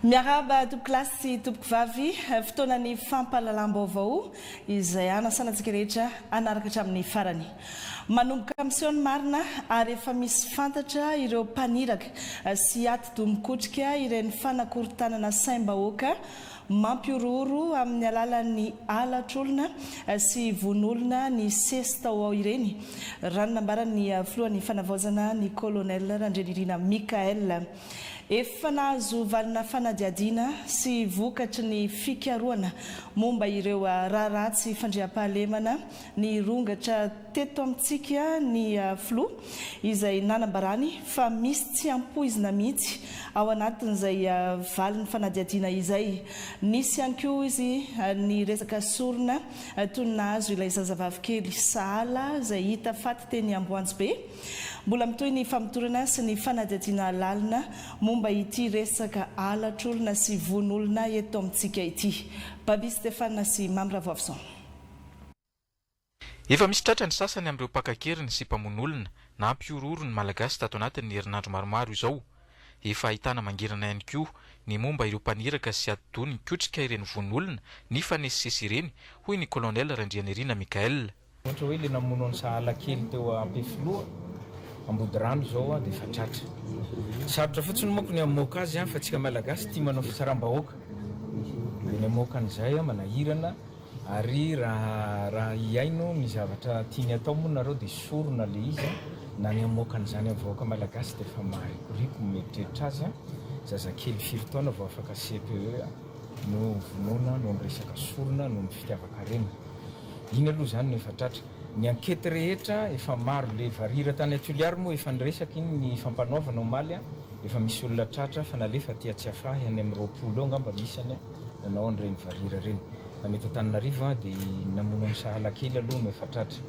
Miaraba tompoko klasy sy tompoko vavy fotoanany fampahalalam-baovao izay anasanantsika rehetra anaraka hatramin'ny farany. Manomboka misehoany marina ary efa misy fantatra ireo mpaniraka sy aty domikotrika ireny fanakorontanana saim-bahoaka mampiororo amin'ny alalan'ny alatr'olona sy von'olona ny sesy tao ao ireny. Raha nambaran'ny filohan'ny fanavaozana ny colonel Randrenirina Mikael. Efa nahazo valina fanadiadiana sy vokatry ny fikaroana momba ireo raharatsy fandriam-pahalemana ny rongatra teto amintsika ny filoha izay nanambarany fa misy tsy ampoizina mihitsy ao anatin'izay valiny fanadiadiana izay. Nisy ihany koa izy ny resaka sorona toy ny nahazo ilay zazavavy kely Sahala izay hita faty teny Amboanjobe. Mbola mitohy ny famitorana sy ny fanadiadiana lalina momba ity resaka alatr'olona sy von'olona eto amintsika ity. Babi Stéphane sy Mamravavson. Efa misy tratra ny sasany amin'ireo mpakakeriny sy mpamon'olona na ampiororo ny malagasy tato anatin'ny herinandro maromaro izao. Efa ahitana mangirana ihany koa ny momba ireo mpaniraka sy atony kotrika ireny von'olona ny fanesisesy ireny, hoy ny colonel Randrenirina Mikael. Ohatra hoe le namono ny Sahala kely teo Ampefiloha ambody rano zao dia efa tratra. Sarotra fotsiny moa ny amoaka azy fa tsika malagasy tia manao fitsaram-bahoaka. Dia ny amoaka an'izay manahirana ary raha iaino ny zavatra tiany atao moa nareo dia sorona le izy na ny amoaka an'izany amin'ny vahoaka malagasy dia efa maharikoriko mieritreritra azy. Zazakely 5 taona vao afaka CPE no vonoana no resaka sorona no fitiavaka reny. Iny aloha zany no efa tratra. Ny ankety rehetra efa maro le varira tany Atoliary moa efa niresaka iny ny fampanaovana omaly efa misy olona tratra fa nalefa tia tsy afahy any amin'ny 20 angamba misy any nanao an'ireny varira reny. Na mety Antananarivo dia namono ny Sahala kely aloha no efa tratra.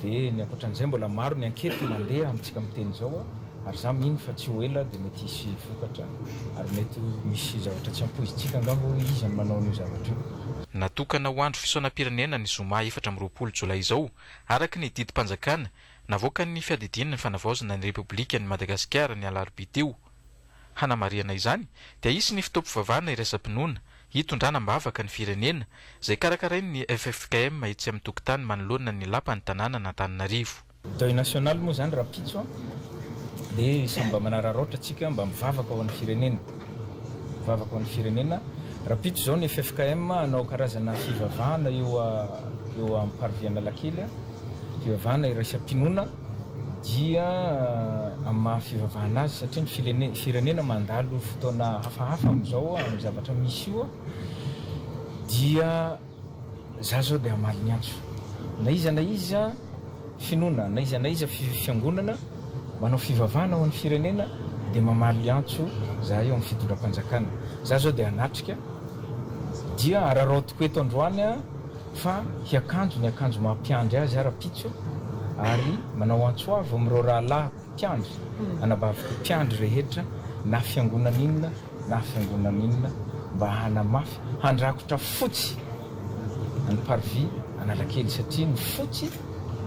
Dia ny ankoatran'izay mbola maro ny ankety mandeha amintsika miteny zao ary za mino fa tsy ho ela dia mety hisy vokatra ary mety misy zavatra tsy ampoizitsika angamba izy manao ny zavatra io. Natokana ho andro fisaonam-pirenena ny zoma 20 Jolay izao araka ny didim-panjakana navoaka ny fiadidinina ny fanavaozana ny Repoblikan'i Madagasikara ny alarobia teo. Hanamariana izany dia isy ny fitaovam-pivavahana iraisam-pinoana hitondranam-bavaka ny firenena izay karakarainy ny FFKM etsy amin'ny tokotany manoloana ny lapan'ny tanàna n'Antananarivo. Deuil national moa zany raha pitso dia samba manararaotra tsika mba mivavaka ao amin'ny firenena. Mivavaka ao amin'ny firenena. Raha pitso zao ny FFKM anao karazana fivavahana eo amin'ny Parvianalakely, fivavahana iraisam-pinoana dia amin'ny maha-fivavahana azy satria ny firenena mandalo fotoana hafahafa amin'izao amin'ny zavatra misy io dia za zao dia hamaly ny antso. Na iza finoana, na iza fiangonana manao fivavahana ao amin'ny firenena dia mamaly antso za eo amin'ny fitondram-panjakana. Za zao dia hanatrika dia araraotiko eto androany fa hiakanjo ny akanjo mampiandry azy ara-pitso ary manao antso avy amin'ireo rahalahy mpiandry anabaviko mpiandry rehetra na fiangonana inona mba hanamafy handrakotra fotsy any Parvi Analakely satria ny fotsy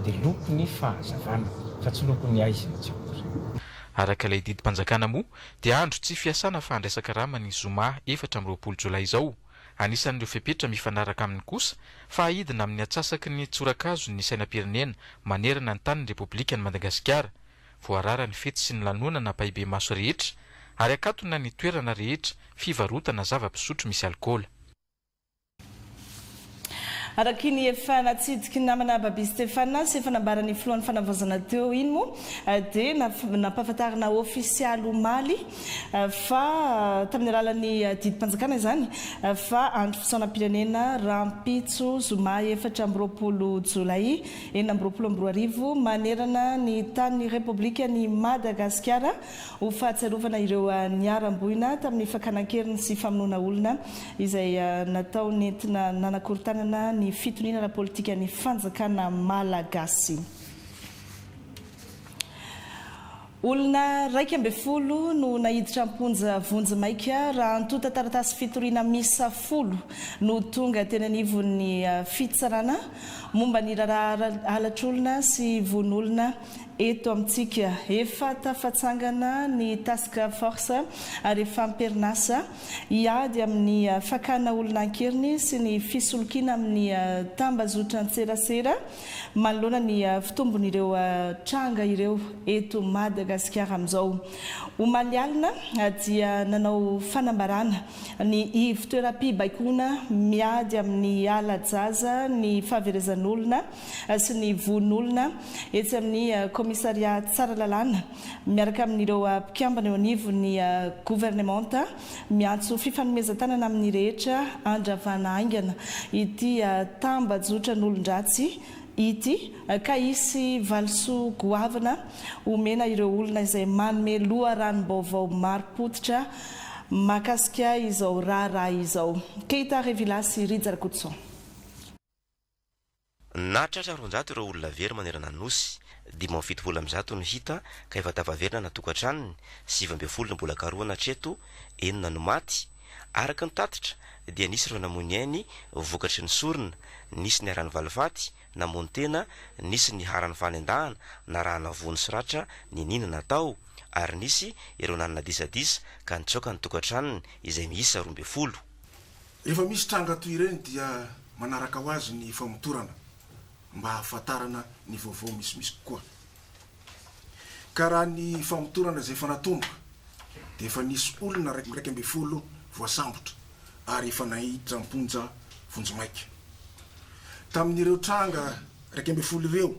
dia lokony fahazavana fa tsy lokony aizina tsy akory. Araka ilay didim-panjakana moa dia andro tsy fiasana fa handraisaka rama ny zoma 20 Jolay izao. Anisan'ireo fepetra mifanaraka aminy kosa fa ahidina amin'ny atsasaky ny tsorakazo ny sainam-pirenena manerana ny tanin'ny Repoblikan'i Madagasikara. Voarara ny fety sy ny lanonana paibe maso rehetra ary akatona ny toerana rehetra fivarotana zava-pisotro misy alkôla. Araka ny efa natsidiky namana Babi Stéphane sy efa nambarany filohan'ny fanavaozana teo iny moa dia nampahafantarina ofisialy omaly fa tamin'ny alalan'ny didim-panjakana izany fa andro fisaonam-pirenena rampitso zoma 20 Jolay 2024 manerana ny tanin'ny Repoblikan'i Madagasikara ho fahatsiarovana ireo niaram-boina tamin'ny fakanakeriny sy famonoana olona izay natao nentina nanakorontanana ny fitoniana politika ny fanjakana malagasy. Olona 12 no nahiditra amponja vonjy maika raha antota taratasy fitoriana misa 10 no tonga teny anivon'ny fitsarana momba ny raharaha alatr'olona sy von'olona eto amintsika efa tafatsangana ny task force rehefa amperinasa hiady amin'ny fakana olona ankiriny sy ny fisolokiana amin'ny tambazotra antserasera manoloana ny fitombon'ireo tranga ireo eto Madagasikara amin'izao. Omalialina dia nanao fanambarana ny fitoeram-pibaikona miady amin'ny alajaza ny fahaverezan'olona sy ny von'olona etsy amin'ny komisaria Tsaralalàna miaraka amin'ireo mpikambana eo anivon'ny gouvernementa miantso fifanomezan-tanana amin'ny rehetra andravana aingana ity tambazotra n'olon-dratsy ity ka isy valisoa goavana omena ireo olona izay manome loharanom-baovao maro-potitra mahakasika izao raharaha izao. Keita Revilasy Rijarakoutson. Natratra 400 ireo olona very manerana nosy 570 no hita ka efa tavaverina na tokantranony 720 mbola karoana hatreto 4 no maty araka ny tatitra dia nisy ireo namony ainy vokatry ny sorona nisy ny arany valifaty namony tena nisy ny harany fanendahana na rahana vony sy ratra ny nina natao ary nisy ireo nanana disadisa ka nitsoka ny tokantranony izay miisa 12. Rehefa misy tranga toy ireny dia manaraka ho azy ny famotorana mba hahafantarana ny vaovao misimisy koa. Ka raha ny famotorana izay efa natomboka dia efa nisy olona 12 voasambotra ary efa nahiditra mponja vonjomaika. Tamin'ireo tranga 12 ireo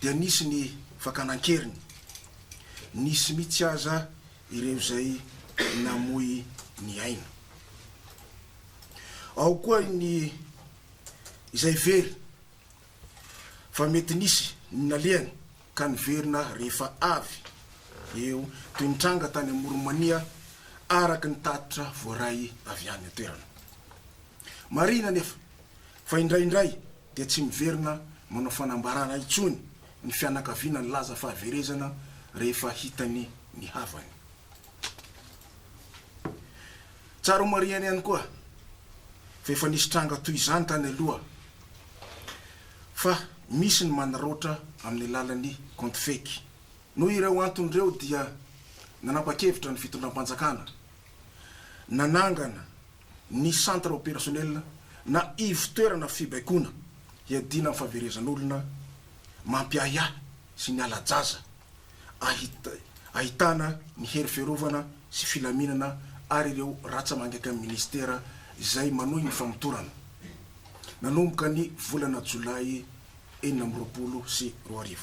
dia nisy ny fakanan-keriny, nisy mitsy aza ireo izay namoy ny aina. Ao koa ny izay very fa mety nisy ny naliany ka niverina rehefa avy eo toy ny tranga tany Moromania araka ny tatitra voaray avy any toerana. Marina nefa fa indraindray dia tsy miverina manao fanambarana intsony ny fianakaviana ny laza fahaverezana rehefa hitany ny havany. Tsara mariany ihany koa fa efa nisy tranga toy izany tany aloha fa misy ny manaroatra amin'ny lalany compte fake. Noho ireo anton'ireo dia nanapa-kevitra ny fitondram-panjakana nanangana ny centre opérationnel na ivitoerana fibaikona hiadina amin'ny fahaverezan'olona mampiahiahy sy ny alajaza ahitana ny hery fiarovana sy filaminana ary ireo ratsa mangaka amin'ny ministera izay manohy ny famotorana nanomboka ny volana Jolay 2020.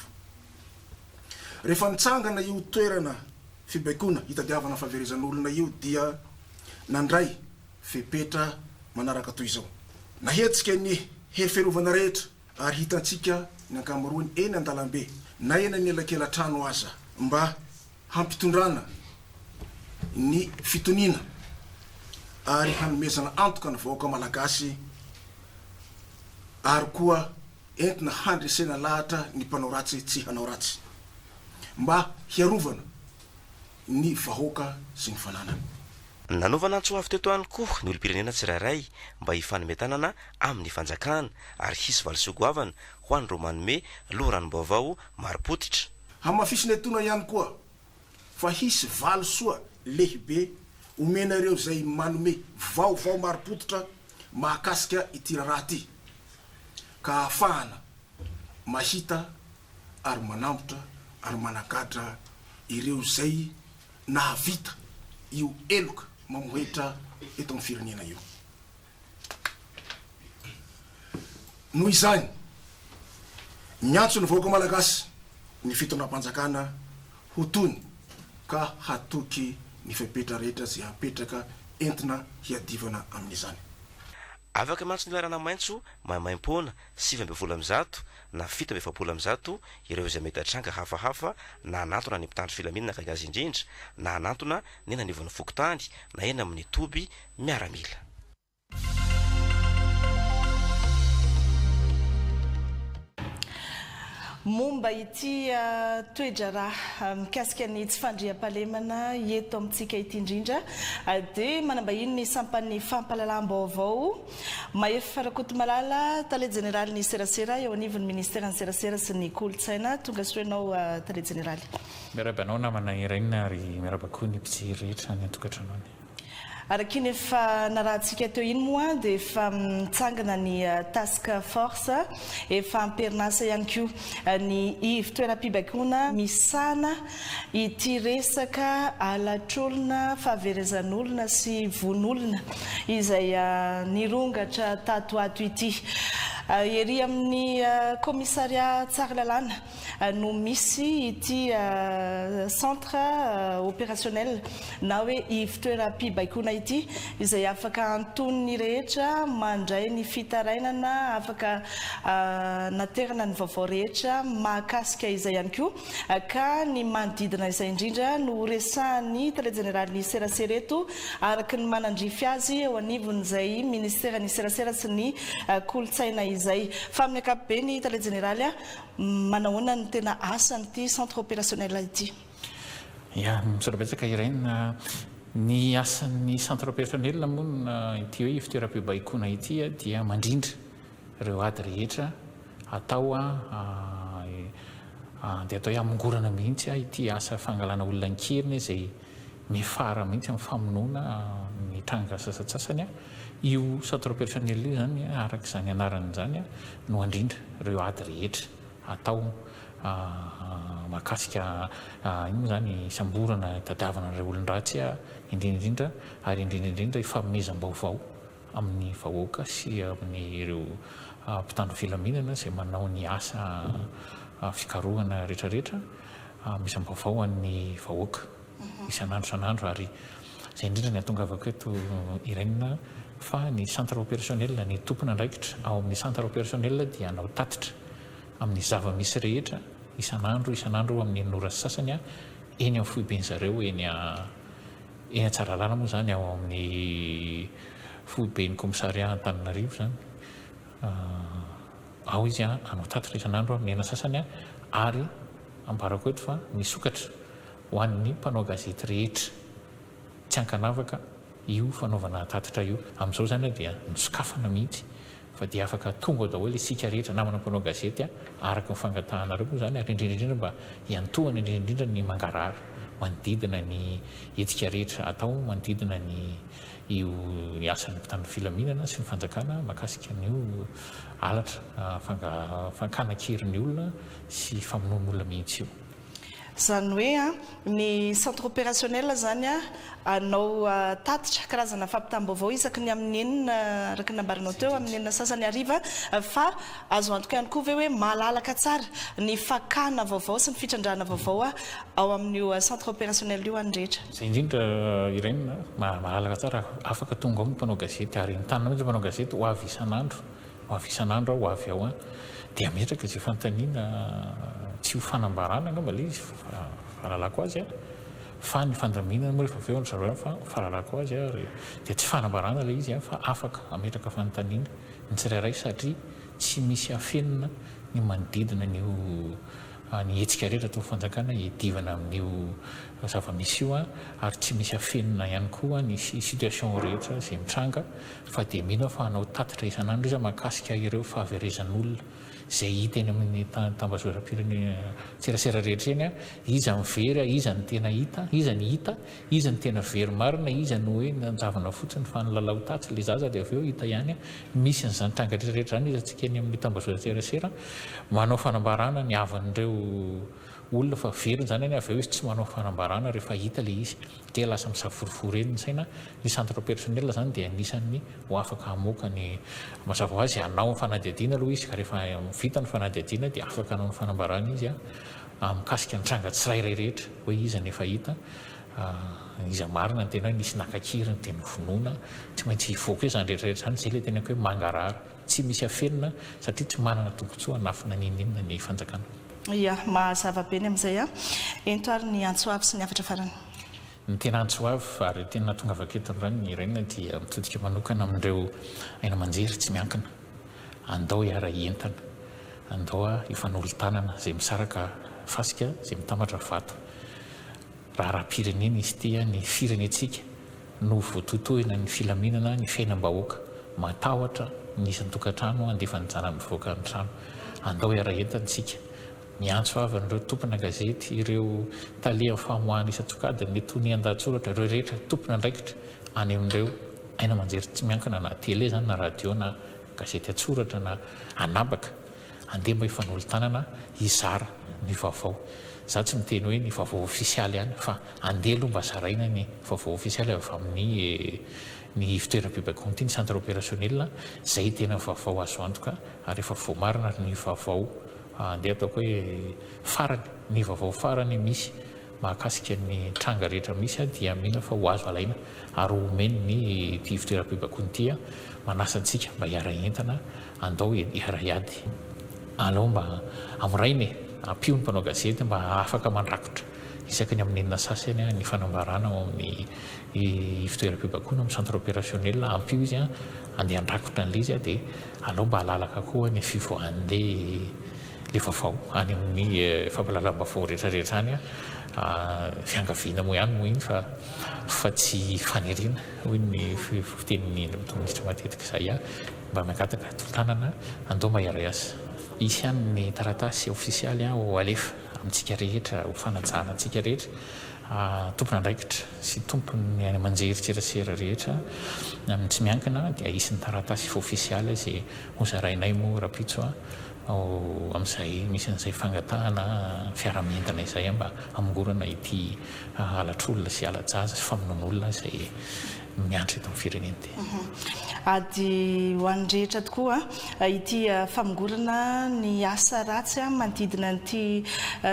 Rehefa nitsangana io toerana fibaikona hitadiavana fahaverezan'olona io dia nandray fepetra manaraka toy izao. Nahetsika ny hery fiarovana rehetra ary hitantsika ny ankamaroany eny an-dalambe na eny ny elakelan-trano aza mba hampitondrana ny fitoniana ary hanomezana antoka ny vahoaka malagasy ary koa entina handresena lahatra ny mpanao ratsy tsy hanao ratsy mba hiarovana ny vahoaka sy ny fananana. Nanovana antsoavy teto ihany koa ny olom-pirenena tsirairay mba hifanometanana amin'ny fanjakana ary hisy valisoa-goavana ho an'ireo manome loharanom-baovao maro-potitra. Hamafisina etona ihany koa fa hisy valisoa lehibe omena ireo izay manome vaovao maro-potitra mahakasika ity raha ty ka ahafahana mahita ary manambotra ary manakatra ireo izay nahavita io eloka mamohetra eto amin'ny firenena io. Noho izany miantso ny vahoaka malagasy ny fitondram-panjakana ho tony ka hatoky ny fepetra rehetra izay hapetraka entina hiadivana amin'izany. Afaka mantso ny larana maintso mahimaimpona 720 na 770 ireo izay mety hatranga hafahafa na anatona ny mpitandro filaminana akaiky azy indrindra na anatona ny nanivon'ny fokotany na eny amin'ny toby miaramila. momba ity toedraraha mikasika ny tsy fandriam-pahalemana eto amintsika ity indrindra dia manambahiny ny sampan'ny fampahalalam-baovao maefa farakoto malala tale général ny serasera eo anivon'ny ministère ny serasera sy ny kolotsaina tonga soenao tale général miarabanao namana iraina ary miarabakoa ny mpijery rehetra ny atokantranony araky ny efa narahantsika teo iny moa dia efa mitsangana ny task force efa amperinasa ihany koa ny ivy-toeram-pibaikoana misana ity resaka alatr'olona fahaverezan'olona sy von'olona izay nirongatra tatoato ity ery amin'ny commissariat tsara lalàna no misy ity centre opérationnel na hoe ivy-toeram-pibaikoana ity izay afaka antoniny rehetra mandray ny fitarainana afaka naterana ny vaovao rehetra mahakasika izay ihany koa ka ny manodidina izay indrindra no resahan'ny tale général ny serasera eto araky ny manandrify azy eo anivon'izay ministère ny serasera sy ny kolotsaina izay fa amin'ny ankapobeny ny tale général manahoana ny tena asan'ity centre opérationnel ity ya misorabetsaka iraina ny asan'ny centre opérationnel moa ity hoe ivy-toeram-pibaikoana ity dia mandrindra ireo ady rehetra atao dia atao hoe amongorana mihitsy ity asa fangalana olona ankeriny izay mifara mihitsy amin'ny famonoana ny tranga sasatsasany io centre opérationnel io zany araka izany anarany zany no andrindra ireo ady rehetra atao mahakasika ino zany isamborana tadiavana ireo olon-dratsy indrindraindrindra ary indrindraindrindra ifanomezam-baovao amin'ny vahoaka sy amin'ny ireo mpitandro filaminana izay manao ny asa fikarohana rehetrarehetra mezam-baovao an'ny vahoaka isan'andro isan'andro ary izay indrindra ny atongavako eto iraina fa ny centre opérationnel ny tompona andraikitra ao amin'ny centre opérationnel dia anao tatitra amin'ny zava-misy rehetra isan'andro amin'ny nora sasany eny amin'ny foiben zareo eny Tsaralana moa zany ao amin'ny foiben'ny commissariat Antananarivo zany ao izy anao tatitra isan'andro amin'ny ena sasany ary ambarako eto fa misokatra ho an'ny mpanao gazety rehetra tsy ankanavaka io fanaovana tatitra io amin'izao zany dia nisokafana mihitsy fa dia afaka tonga daholo isika rehetra namana mpanao gazety araka ny fangatahanareo moa zany ary indrindraindrindra mba hiantohana indrindraindrindra ny mangarara manodidina ny hetsika rehetra atao manodidina ny io asan'ny mpitandro filaminana sy ny fanjakana mahakasika an'io alatra fankanakirin'ny olona sy famonoan'olona mihitsy io zany hoe ny centre opérationnel zany anao tatitra karazana fampitam-baovao isaky ny amin'ny enina araky nambarinao teo amin'ny enina sasany ariva fa azo antoka ihany koa ve hoe malalaka tsara ny fakana vaovao sy ny fitrandrahana vaovao ao amin'io centre opérationnel io andrehetra zay indrindra iraina malalaka tsara afaka tonga ao ny mpanao gazety ary nytanina mihitsy mpanao gazety ho avy isan'andro ho avy ao dia metraka zay fantaniana tsy ho fanambarana angamba le izy fahalalako azy fa ny fandaminana moa rehefa aveo zareo fa fahalalako azy dia tsy fanambarana le izy fa afaka ametraka fanontaniana ny tsirairay satria tsy misy afenina ny manodidina n'io ny hetsika rehetra atao fanjakana hiadivana amin'io zava-misy io ary tsy misy afenina ihany koa ny situation rehetra izay mitranga fa dia mino fa hanao tatitra isan'andro izy mahakasika ireo fahaverezan'olona zay hita eny amin'ny tambazoram-pirenena serasera rehetra eny iza mivery iza ny tena hita iza ny hita iza ny tena very marina iza ny hoe nanjavana fotsiny fa nylalao tatsy le zaza dia avy eo hita ihany misy n'izany tranga rehetrarehetra zany izy antsika eny amin'ny tambazoraserasera manao fanambarana ny avan'ireo olona fa very zany any avy eo izy tsy manao fanambarana rehefa hita le izy dia lasa misavorivory eny ny saina ny centre opérationnel zany dia anisan'ny ho afaka hamoaka ny mazava ho azy anao ny fanadiadiana aloha izy ka rehefa vita ny fanadiadiana dia afaka anao ny fanambarana izy mikasika ny tranga tsirairay rehetra hoe iza ny efa hita iza marina ny tena hoe nisy nakakiriny dia mivonoana tsy maintsy hivoaka hoe zany rehetrarehetra zany zay le tena hoe mangarara tsy misy afenina satria tsy manana tombotsoa hanafina ninina ny fanjakana ia mahazava be ny amin'izay ento ary ny antsoavy sy ny afatra farany ny tena antsoavy ary tena tonga avaketony rany ny iraina dia mitodika manokana amin'ireo aina manjery tsy miankina andao hiara entana andao ifanolo-tanana zay misaraka fasika zay mitambatra vato. Raha-pirenena izy ity ny firenetsika no voatotohina ny filaminana ny fiainam-bahoaka matahotra ny isan-tokantrano andefa nyjana mivoaka ny trano. Andao iara-entantsika miantso avy ireo tompona gazety, ireo taleha famoahana isan-tsokadiny, ny tony an-dahatsoratra, ireo rehetra tompona andraikitra any amin'ireo aina manjery tsy miankina na tele zany na radio na gazety atsoratra na anabaka, andeha mba hifanolo-tanana hizara ny vaovao. Za tsy miteny hoe ny vaovao ofisialy ihany fa andeha aloha mba zaraina ny vaovao ofisialy avy amin'ny ny fitoeram-pibaikoana ity, ny centre opérationnel, zay tena vaovao azo antoka ary efa voamarina ny vaovao andeha ataoko hoe farany, ny vaovao farany misy mahakasika ny tranga rehetra misy dia mila fa ho azo alaina ary omeny ny ty fitoeram-pibaikoana ity manasa antsika mba hiara-entana andao hiara-iady. Alao mba amirainy ampio ny mpanao gazety mba afaka mandrakotra isaky ny amin'ny enina sasany ny fanambarana ao amin'ny fitoeram-pibaikoana amin'ny centre opérationnel, ampio izy andeha andrakotra an'ilay izy dia alao mba halalaka koa ny fivoahan'ilay le vaovao any amin'ny fampalalam-baovao rehetrarehetra any fiangaviana moa ihany moa iny fa tsy faniriana hoy ny fitenin'ny ministra matetika izay mba miakataka tolo-tanana andao mahiara-iasa. Isy ihany ny taratasy ofisialy ho alefa amintsika rehetra, ho fanajana antsika rehetra, tompona andraikitra sy tompony manjery-tserasera rehetra tsy miankina dia isy ny taratasy ofisialy izay hozarainay moa rapitso amin'izay misy an'izay fangatahana fiara-mientana izay mba amongorana ity alatr'olona sy alajaza sy famonoan'olona izay miantra eto amin'ny firenena ty. Ady ho an'ny rehetra tokoa ity famongorana ny asa ratsy manodidina ity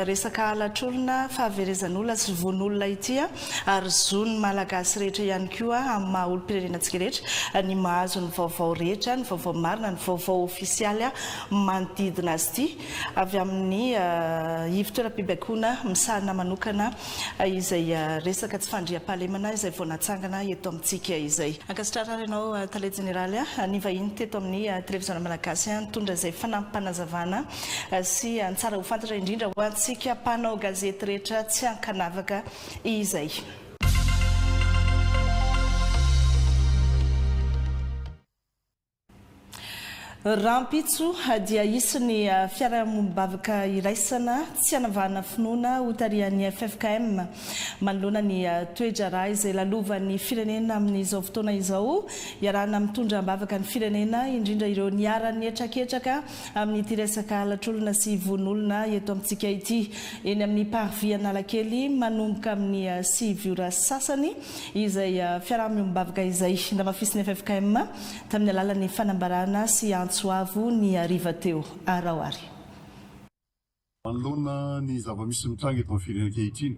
resaka alatr'olona fahaverezan'olona sy von'olona ity ary zony malagasy rehetra ihany koa amin'ny maha olom-pirenenantsika rehetra ny mahazo ny vaovao rehetra, ny vaovao marina, ny vaovao ofisialy manodidina azy ity avy amin'ny fitoeram-pibaikoana misarona manokana izay resaka tsy fandriam-pahalemana izay vao natsangana eto amintsika izay. Ankasitrarary ianao tale generaly ny vahiny teto amin'ny televiziona malagasy nitondra izay fanampanazavana sy tsara ho fantatra indrindra ho antsika mpanao gazety rehetra tsy ankanavaka izay. Rampitso dia isan'ny fiarahamonibavaka iraisana tsy hanavahana finoana ho tarihan'ny FFKM manoloana ny toedrara izay lalovan'ny firenena amin'izao fotoana izao, iarahana mitondra ambavaka ny firenena indrindra ireo niarany etraketraka amin'ny resaka alatr'olona sy von'olona eto amintsika ity. Eny amin'ny parvis Analakely manomboka amin'ny 5 ora sasany izay fiarahamonibavaka izay ndamafisiny FFKM tamin'ny alalan'ny fanambarana sy soavo ny ariva teo araoary. Manoloana ny zava-misy mitranga eto amin'ny firenena ankehitriny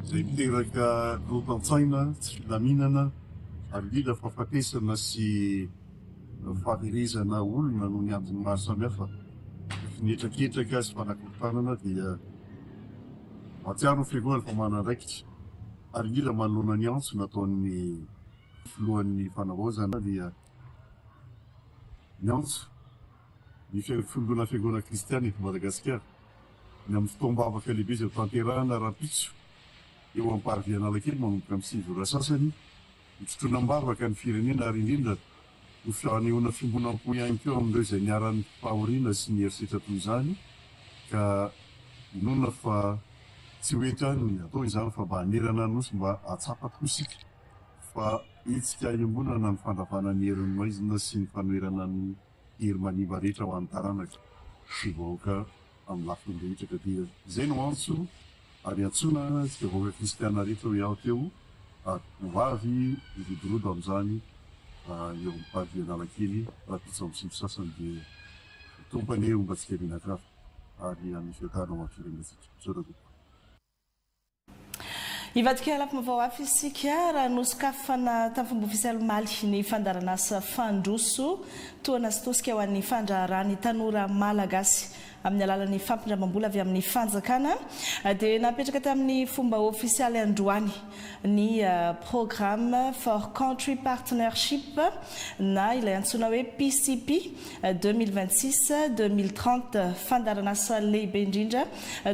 izay miteraka rotan-tsaina, tsy filaminana ary lila fahafatesana sy fahaverezana olona no ny andiny maro samihafa. Finetraketraka sy fanakorotanana dia mahatsiaro ny fiangonana fa manandraikitra ary lila manoloana ny antso nataon'ny filohan'ny fanavaozana dia ny antso ny fiangonana fiangonana kristiana eto Madagasikara ny amin'ny fotoam-bavaka lehibe izay tanterahana Rampitso eo amin'ny parvis Analakely manomboka amin'ny 5 ora sasany mitrotrona ambavaka ny firenena ary indrindra ho fanehoana fimbonam-po ihany koa amin'ireo izay niaran'ny fahoriana sy ny herisetra toy izany ka inona fa tsy hoetra ny atao izany fa mba hanerana nosy mba hatsapa tokoa isika fa itsika iambonana ny fandravana ny herin'ny maizina sy ny fanoherana ny hery maniva rehetra ho an'ny taranaka sy vahoaka amin'ny lafiny rehetra ka dia izay no antso ary antsona tsika vahoaka kristiana rehetra hoe ao teo ho avy irodorodo amin'izany eo amin'ny parvis Analakely Rampitso amin'ny 5 sasany dia tompany eo mba tsika mianakafa ary amin'ny fiakarana amin'ny firenentsika soratoko. Ivadika alapomavao afy isika raha nosokafana tamin'ny fomba ofisialy maly ny fandaranasa fandroso toana sy tosika ho an'ny fandraharany tanora malagasy amin'ny alalan'ny fampindramam-bola avy amin'ny fanjakana dia napetraka tamin'ny fomba ofisialy androany ny programme for country partnership na ilay antsoina hoe PCP 2026-2030 fandaranasa lehibe indrindra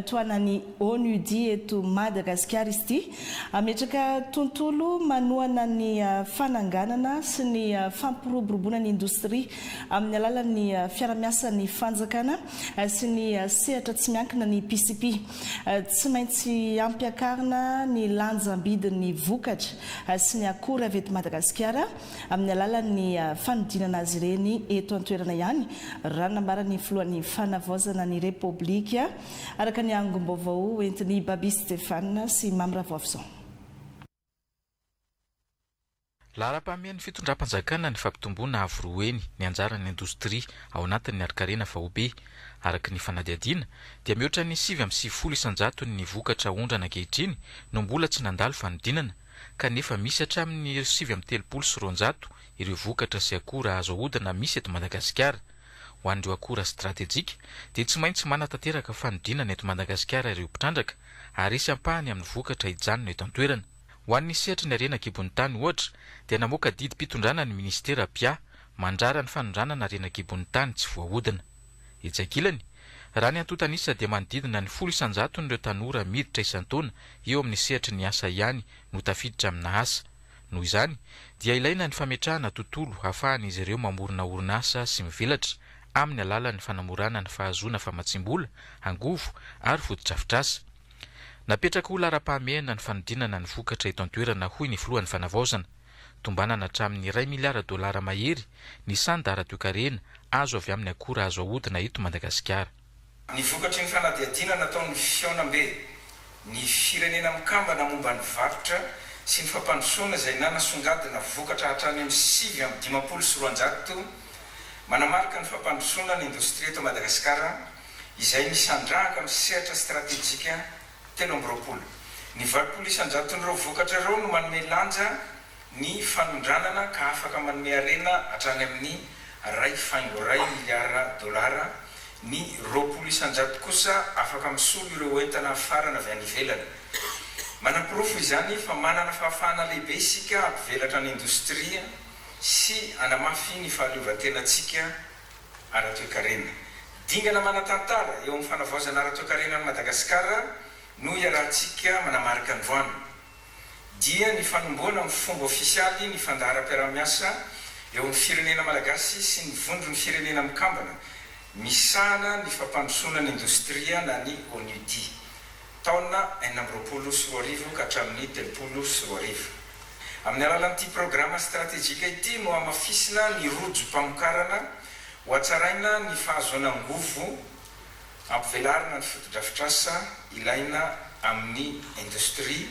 toanany ONUD eto Madagasikara izy ity ametraka tontolo manohana ny fananganana sy ny fampiroboroboana ny indostria amin'ny alalan'ny fiaramiasa ny fanjakana sy ny sehatra tsy miankina ny PCP tsy maintsy ampiakarina ny lanjam-bidin'ny vokatra sy ny akora avy eto Madagasikara amin'ny alalan'ny fanodinana azy ireny eto an-toerana ihany raha nambaran'ny filohan'ny fanavaozana ny Repoblika araka ny angom-baovao entin'ny Babi Stéphane sy Mamra Voafison. Lara-pamehan'ny fitondram-panjakana ny fampitomboana avoroeny ny anjaran'ny indostria ao anatin'ny arikarena vahobe araka ny fanadihadiana dia mihoatra ny 7.9 isanjaton'ny ny vokatra ondrana ankehitriny no mbola tsy nandalo fanodinana kanefa misy hatramin'ny 7.3 ireo vokatra sy akora azo ahodina misy eto Madagasikara. Ho an'ireo akora stratejika dia tsy maintsy manatanteraka fanodinana eto Madagasikara ireo mpitrandraka ary isy ampahany amin'ny vokatra hijanona eto an-toerana. Ho an'ny sehatra ny arena kibon'ny tany ohatra dia namoaka didy mpitondrana ny ministera PIA mandrara ny fanondranana arena kibon'ny tany tsy voahodina. Etsakilany, raha ny antotanisa dia manodidina ny 100 ireo tanora miditra isan-taona eo amin'ny sehatra ny asa ihany no tafiditra amina asa. Noho izany dia ilaina ny fametrahana tontolo ahafahan'izy ireo mamorona orinasa sy mivelatra amin'ny alalan'ny fanamorana ny fahazoana famatsim-bola, angovo ary fotodrafitrasa. Napetraka ho lara-pahamehana ny fanodinana ny vokatra eto an-toerana hoy ny filohan'ny fanavaozana. Tombanana hatramin'ny $1 miliara mahery ny sandara toekarena azo avy amin'ny akora azo ahodina eto Madagasikara. Ny vokatry ny fanadihadiana nataon'ny fiaonam-be ny firenena mikambana momba ny varotra sy ny fampandrosoana izay nanasongadina vokatra hatrany amin'ny 7.5 manamarika ny fampandrosoana ny indostria eto Madagasikara izay misandrahaka amin'ny sehatra stratejika 3.7. Ny 20 isanjaton'ireo vokatra ireo no manome lanja ny fanondranana ka afaka manome arena hatrany amin'ny $1.2 miliara, ny 20 isanjato kosa afaka misolo ireo entana afarana avy any ivelany. Manam-pirofo izany fa manana fahafahana lehibe isika ampivelatra ny indostria sy anamafy ny fahaleovantenantsika ara-toekarena. Dingana manatantara eo amin'ny fanavaozana ara-toekarena ny Madagasikara no iarahantsika manamarika androany. Dia ny fanomboana amin'ny fomba ofisialy ny fandahara-piaramiasa eo amin'ny firenena malagasy sy ny vondron'ny firenena mikambana misahana ny fampandrosoana ny indostria na ny ONUD taona 2024 ka hatramin'ny 2030. Amin'ny alalan'ity programa stratejika ity no amafisina ny rojo-pamokarana ho hatsaraina ny fahazoana angovo ampivelarina ny fotodrafitrasa ilaina amin'ny indostria,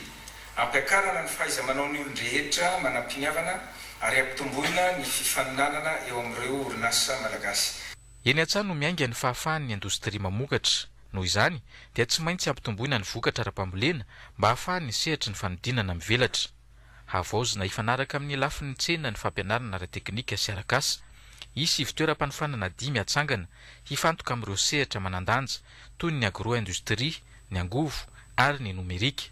ampiakarana ny fahaiza-manao ny olon-drehetra manam-piniavana ary ampitomboina ny fifaninanana eo amin'ireo orinasa malagasy. Eny an-tsano no miainga ny fahafahan'ny indostria mamokatra. Noho izany dia tsy maintsy ampitomboina ny vokatra ara-pambolena mba hahafahan'ny sehatra ny fanodinana mivelatra. Havaozina ifanaraka amin'ny lafin'ny tsena ny fampianarana ara-teknika sy arakasa. Isy fitoeram-panofanana 5 atsangana hifantoka amin'ireo sehatra manandanja toy ny agro-industrie, ny angovo ary ny nomerika.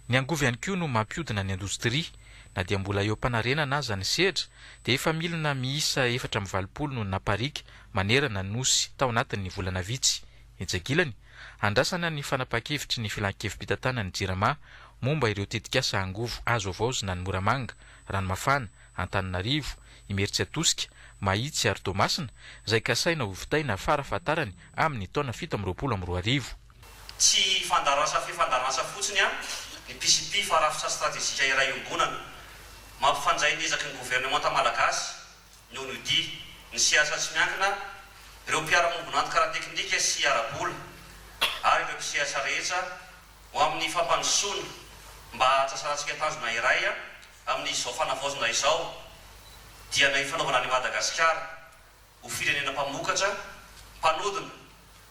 Ny angovo ihany koa no mampiodina ny indostria na dia mbola eo am-panarenana aza ny sehatra dia efa milina miisa 420 no naparika manerana ny nosy tao anatin'ny volana vitsy. Etsakilany, andrasana ny fanapa-kevitry ny filan-kevim-pitantanana ny Jirama momba ireo tetikasa angovo azo avaozina ny Moramanga, Ranomafana, Antananarivo, Imerintsiatosika, Mahitsy ary Toamasina izay kasaina ho vitaina farafahatarany amin'ny taona 7.2. Tsy fifandaranasa fotsiny ny PCP fa rafitra stratejika iray ombonana mampifanjay ny ezaky ny gouvernemanta malagasy ny ONUD ny siasa tsy miankina ireo mpiara-mombona antoka ara-teknika sy ara-bola ary ireo mpiasiasa rehetra ho amin'ny fampandrosoana mba hatsasarantsika tanjona iray amin'izao fanavaozana izao dia ny fanaovana ny Madagasikara ho firenena mpamokatra, mpanodina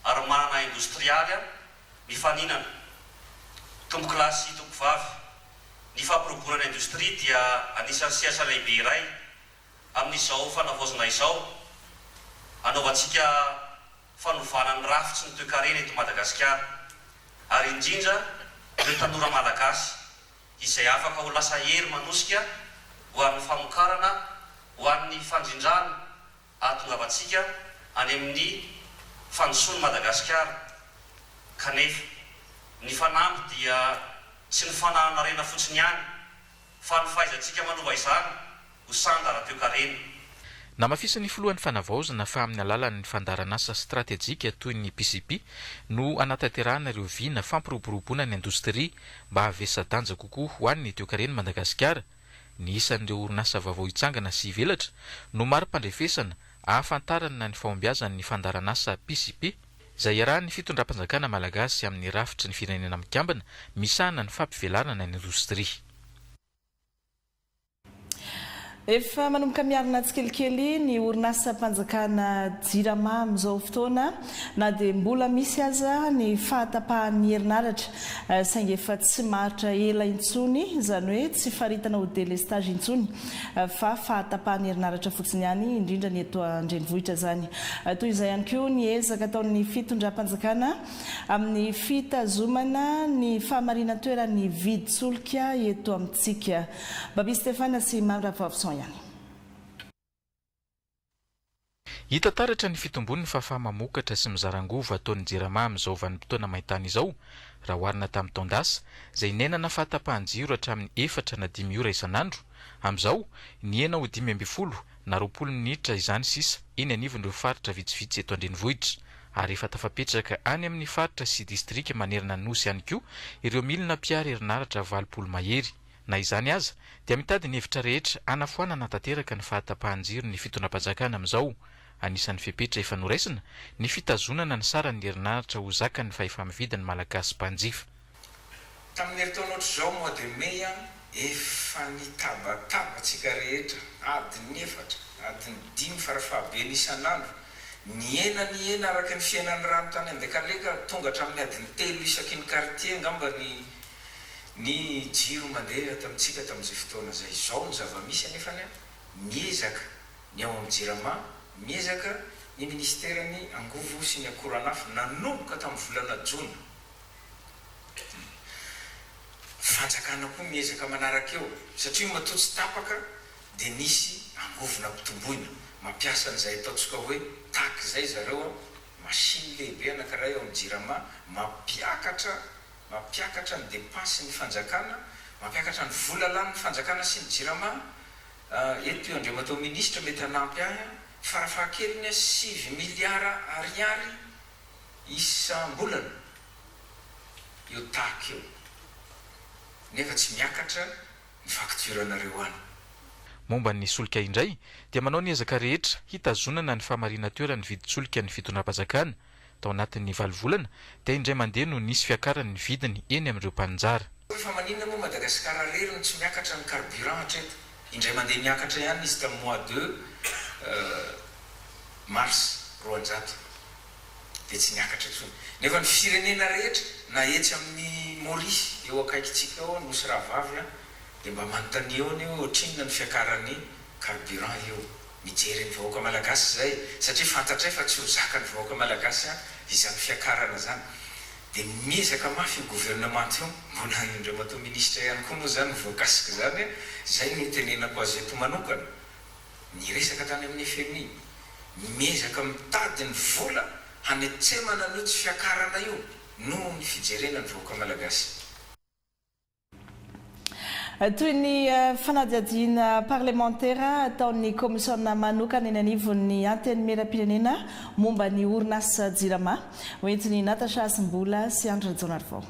ary manana industrialy mifaninana. Tombo-kilasy tombo-vavy ny fampirobonana indostria dia anisan'ny siasa lehibe iray amin'izao fanavaozana izao anaovantsika fanovana ny rafitsy ny toekarena eto Madagasikara ary indrindra ireo tanora malagasy izay afaka ho lasa hery manosika ho amin'ny famokarana ho an'ny fandrindrana ahatongavantsika any amin'ny fandrosoan'ny Madagasikara. Kanefa ny fanampy dia tsy ny fananarena fotsiny ihany fa ny fahaizantsika manova izany ho sandara toekarena. Namafisan'ny filohan'ny fanavaozana fa amin'ny alalan'ny fandaran'asa strategjika toy ny PCP no anatanterahana ireo vina fampiroboroboana ny indostria mba havesa-danja kokoa ho an'ny toekareny Madagasikara. Ny isan'ireo orinasa vaovao hitsangana sy velatra no mari-pandrefesana ahafantarana ny fahombiazan'ny fandaran'asa PCP izay iarahan'ny fitondram-panjakana malagasy amin'ny rafitry ny firenena mikambana misahana ny fampivelarana ny indostria. Efa manomboka miarina tsikelikely ny orinasa mpanjakana Jirama amin'izao fotoana na dia mbola misy aza ny fahatapahan'ny herinaratra saingy efa tsy maharitra ela intsony, izany hoe tsy faritana ho délestage intsony fa fahatapahan'ny herinaratra fotsiny ihany indrindra ny eto an-drenivohitra zany. Toy izay ihany koa ny ezaka ataon'ny fitondram-panjakana amin'ny fitazomana ny fahamarinana toeran'ny vidy-solika eto amintsika. Babi Stefana sy Mamra Vavson. Hita taratra ny fitombon'ny fahafahamamokatra sy mizarangova ataon'ny Jirama amin'izao vanim-potoana maintany izao raha oharina tamin'ny taondasa izay nenana fahatapahan-jiro hatramin'ny 4 na 5 ora isan'andro. Amin'izao ny 9 ho 12 na 20 minitra izany sisa eny anivon'ireo faritra vitsivitsy eto an-drenivohitra ary efa tafapetraka any amin'ny faritra sy distrika manerana ny nosy ihany koa ireo milina mpiara herinaratra 20 mahery. Na izany aza dia mitady ny hevitra rehetra anafoanana tanteraka ny fahatapahan-jiro ny fitondram-panjakana amin'izao. Anisan'ny fepetra efa noraisina ny fitazonana ny saran'ny herinaratra ho zakany fa efa mividin'ny malagasy mpanjifa. Tamin'ny herintaona ohatr'izao mois de mai efa nitabatavatsika rehetra adiny 4 adiny 5 farafahabeny isan'andro ny ena araka ny fiainan'ny rano tany andekaleka tonga hatramin'ny adiny 3 isaky ny quartier ngamba ny jiro mandeha tamintsika tamin'izay fotoana zay. Izao ny zava-misy anefa miezaka ny ao amin'ny Jirama, miezaka ny ministerany angovo sy ny akoranafo nanomboka tamin'ny volana Jona. Fanjakana koa miezaka manaraka eo satria matotsy tapaka dia nisy angovona mpitomboina mampiasa an'izay ataontsika hoe tak zay zareo machine lehibe anankiray eo amin'ny Jirama mampiakatra ny dépense ny fanjakana, mampiakatra ny vola lany ny fanjakana sy ny Jirama. Eto io andreo atao ministra mety hanampy ahy farafahakeliny 7 miliara ariary isam-bolana io tak io nefa tsy miakatra ny fakturanareo any. Momba ny solika indray dia manao ny ezaka rehetra hitazonana ny fahamarina toerany vidy-solika ny fitondram-panjakana. Tao anatin'ny 7 volana dia indray mandeha no nisy fiakarany ny vidiny eny amin'ireo mpanjara. Efa maninona moa Madagasikara reriny tsy miakatra ny carburant hatreto. Indray mandeha miakatra ihany izy tamin'ny mois de mars 200 dia tsy miakatra intsony. Nefa ny firenena rehetra na etsy amin'ny Maurice eo akaikitsika eo nosy rahavavy dia mba manontany eo ny ohatrinona ny fiakaran'ny carburant eo. Mijery ny vahoaka malagasy zay satria fantatray fa tsy ho zaka ny vahoaka malagasy izany fiakarana zany dia miezaka mafy io gouvernement io mbola indreo atao ministra ihany koa moa zany voakasika zany zay ny tenenako azy eto manokana ny resaka tany amin'ny FMI miezaka mitady ny vola hanetsemana ny tsy fiakarana io noho ny fijerena ny vahoaka malagasy. Toy ny fanadihadiana parlementaire ataon'ny komisiona manokana eny anivon'ny antenimieram-pirenena momba ny orinasa Jirama hoentiny Natasha Asimbola sy Andra Jonarvao.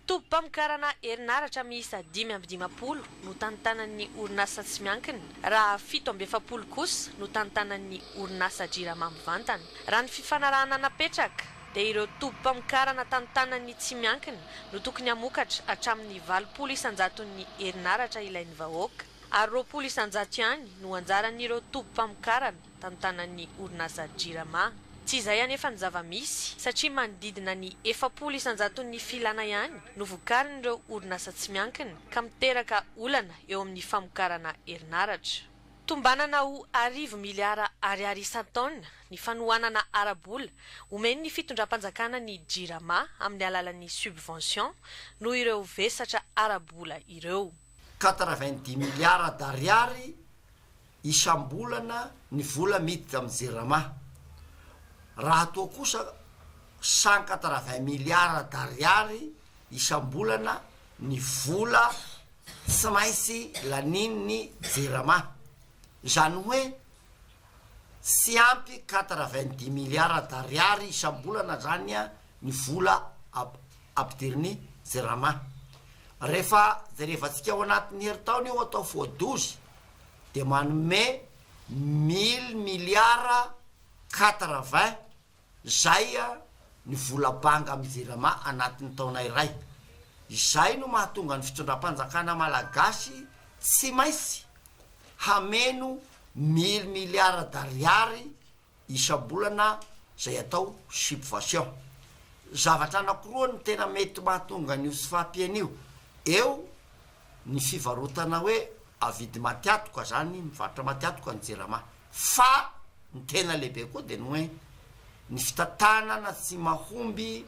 Tompam-karana herinaratra miisa 520 no tantanan'ny orinasa tsy miankina raha 770 kosa no tantanan'ny orinasa Jirama mivantana. Raha ny fifanarahana napetraka dia ireo tompam-karana tantanan'ny tsy miankina no tokony hamokatra hatramin'ny 20 isanjaton'ny herinaratra ilain'ny vahoaka ary 20 isanjato ihany no anjaran'ireo tompam-karana tantanan'ny orinasa Jirama. Tsy izay anefa ny zava-misy satria manodidina ny 40 isanjaton'ny filana ihany no vokarin'ireo orinasa tsy miankina ka miteraka olana eo amin'ny famokarana herinaratra. fitombanana ho 10 miliara ariary isan-taona ny fanohanana arabola omeny ny fitondram-panjakana ny jirama amin'ny alalan'ny subvention noho ireo vesatra arabola ireo 90 miliara d'ariary isam-bolana ny vola miditra amin'ny jirama raha toa kosa 180 miliara d'ariary isam-bolana ny vola tsy maintsy lanin'ny jirama zany hoe sy ampy 90 miliara d'ariary isam-bolana zany a ny vola ampidiriny jirama rehefa atsika ao anatin'ny heritaona io atao fois 12 de manome 1000 miliara 80 zay a ny vola banga amin'ny jirama anatin'ny taona iray izay no mahatonga ny fitondram-panjakana malagasy tsy maintsy hameno 1000 miliara d'ariary isam-bolana zay atao subvention zavatra anankiroa ny tena mety mahatonga n'io sy fahampian'io eo ny fivarotana hoe avidy matiatoka zany mivarotra matiatoka ny jirama fa ny tena lehibe koa de ny hoe ny fitantanana tsy mahomby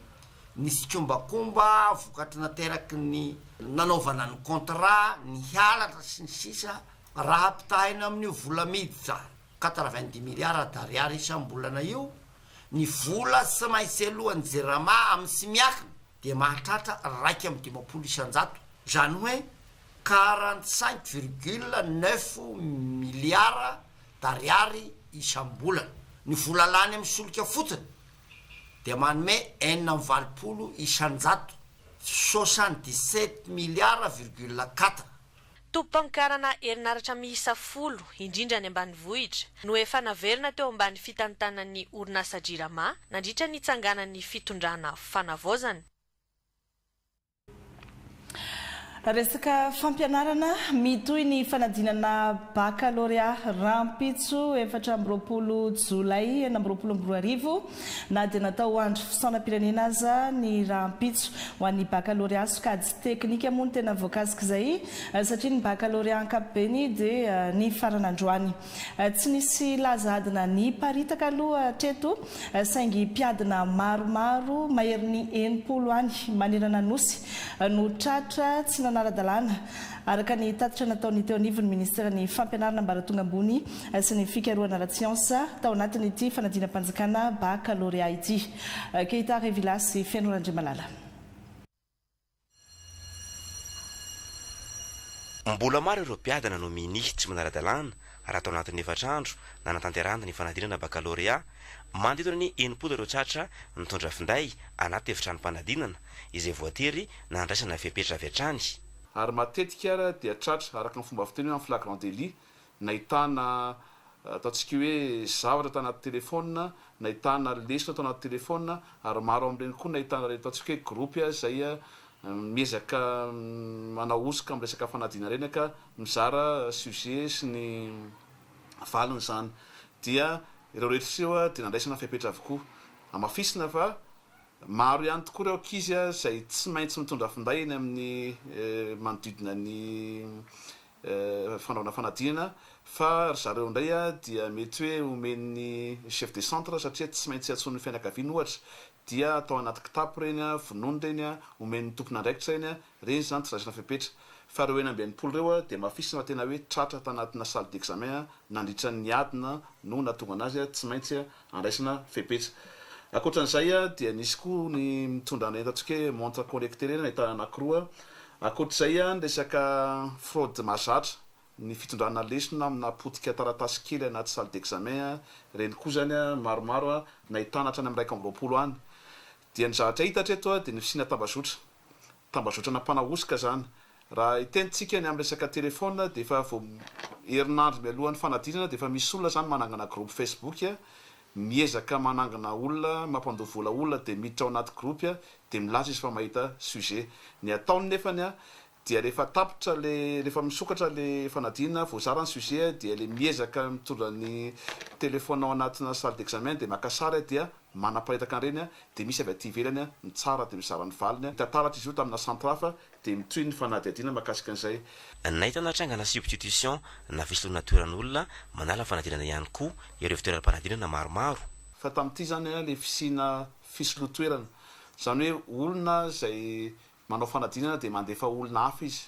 ny sikombakomba vokatry nateraky ny nanaovana ny contrat ny hialatra sy ny sisa raha ampitahina amin'io vola miditra 90 miliara d'ariary isam-bolana io ny vola tsy maintsy alohan'ny jirama amin'ny sy miakina de mahatratra 1,50 isan-jato zany hoe 45,9 miliara d'ariary isam-bolana ny vola lany amin'ny solika fotsiny de manome 4 isan-jato 77 miliara,4 tompo-pamokarana herinaratra miisa 10 indrindra ny ambanivohitra no efa naverina teo ambany fitantanan'ny orinasa jirama nandritra ny tsanganan'ny fitondrana fanavaozana resaka fampianarana mitoy ny fanadinana baccalauréat rampitso 4 jolay 2024 na dia natao andro fisaonam-pirenena aza ny rampitso ho an'ny baccalauréat sokady teknika moa ny tena voakasika izay satria ny baccalauréat ankapobeny dia ny faranandroany tsy nisy lazadina ny paritaka aloha treto saingy mpiadina maromaro maherin'ny 90 any manerana nosy no tratra tsy naradalana araka ny tatitra nataony teo anivon'ny ministera ny fampianarana ambaratonga ambony sy ny fikaroana ara-tsiansa tao anatiny ity fanadinam-panjakana baccalauréat ity Keita Vilasy Fenon'Andriamalala. Mbola maro ireo mpiadana no minihy tsy manara-dalàna raha tao anatin'ny efatrandro nanatanterahana ny fanadinana baccalauréat mandidona ny 90 ireo tratra nitondra finday anaty efitrano-panadinana izay voatery nandraisana fiapetra avy hatrany ary matetika ara dia tratra araka ny fomba fiteny hoe en flagrant délit nahitana ataontsika hoe zavatra tao anaty telefona nahitana lesona tao anaty telefona ary maro amin'ireny koa nahitana ataontsika hoe groupe zay miezaka manaosika amin'ny resaka fanadina reny ka mizara sujet sy ny valiny zany dia ireo rehetra seo dia nandraisana fiapetra avokoa amafisina fa maro ihany tokoa ireo ankizy zay tsy maintsy mitondra finday eny amin'ny manodidina ny fanaovana fanadinana fa zareo indray dia mety hoe omen'ny chef de centre satria tsy maintsy atson'ny fianakaviana ohatra dia atao anaty kitapo reny vonoiny reny omen'ny tompona andraikitra reny zany tsy raisina fiapetra fa reo eny amby enimpolo reo dia mafisina tena hoe tratra tanatina salle d'examen nandritra ny adina no natonga anazy tsy maintsy andraisana fiapetra akoatran'izay dia nisy koa ny mitondra ny ataontsika hoe montre connecté reny nahitana anankiroa akoatr'izay ny resaka fraude mahazatra ny fitondrana lesona amina potika taratasy kely anaty salle d'examen reny koa zany maromaro nahitana hatrany amin'ny 120 any dia ny zavatra hita hatreto dia ny fisina tambazotra nampanahosika zany raha itentsika ny amin'ny resaka telefona dia efa vao herinandro mialohan'ny fanadinana dia efa misy olona zany manangana groupe Facebook miezaka manangana olona mampandovola olona dia miditra ao anaty groupe dia milaza izy fa mahita sujet ny ataony nefany dia rehefa tapitra rehefa misokatra le fanadina voasara ny sujet dia le miezaka mitondra ny téléphone ao anatina salle d'examen dia maka sary dia manaparitaka an'ireny dia misy avy aty ivelany ny tsara dia mizara ny valiny tantaratra izy io tamina centre hafa dia mitohy ny fanadihadiana mahakasika an'izay nahitana trangana substitution na fisolona toeran'olona manala fanadinana ihany koa ireo fitoeram-panadinana maromaro fa tamin'ity zany le fisina fisolotoerana zany hoe olona zay manao fanadinana dia mandefa olona hafa izy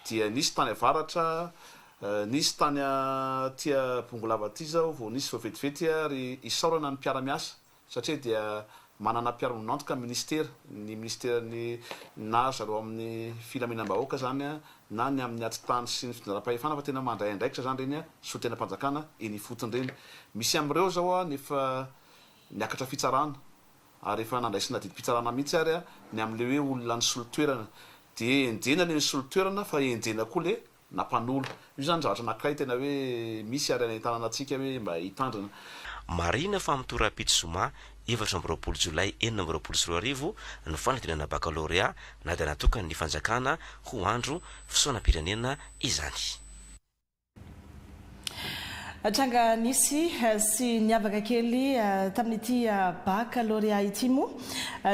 dia nisy tany avaratra nisy tany tia bongolava ty zao vao nisy vao vetivety ary isaorana ny mpiara-miasa satria dia manana mpiara-monantoka ministera ny ministerany na zareo amin'ny filaminam-bahoaka zany na ny amin'ny atitany sy ny fitondraam-pahefana fa tena mandray andraikitra zany reny so tena mpanjakana eny fotony reny misy am'ireo zao nefa niakatra fitsarana ary efa nandraisina didim-pitsarana mihitsy ary ny am'le hoe olona ny solotoerana dia enjena le ny solotoerana fa enjena koa le nampanolo io zany zavatra anankiray tena hoe misy ary any tanàna antsika hoe mba hitandrina marina fa mitoram-pito zoma 7 Jolay 2024 ny fanadinana baccalauréat na dia natokany ny fanjakana ho andro fisoanam-pirenena izany atranga nisy sy niavaka kely tamin'ity baccalauréat ity moa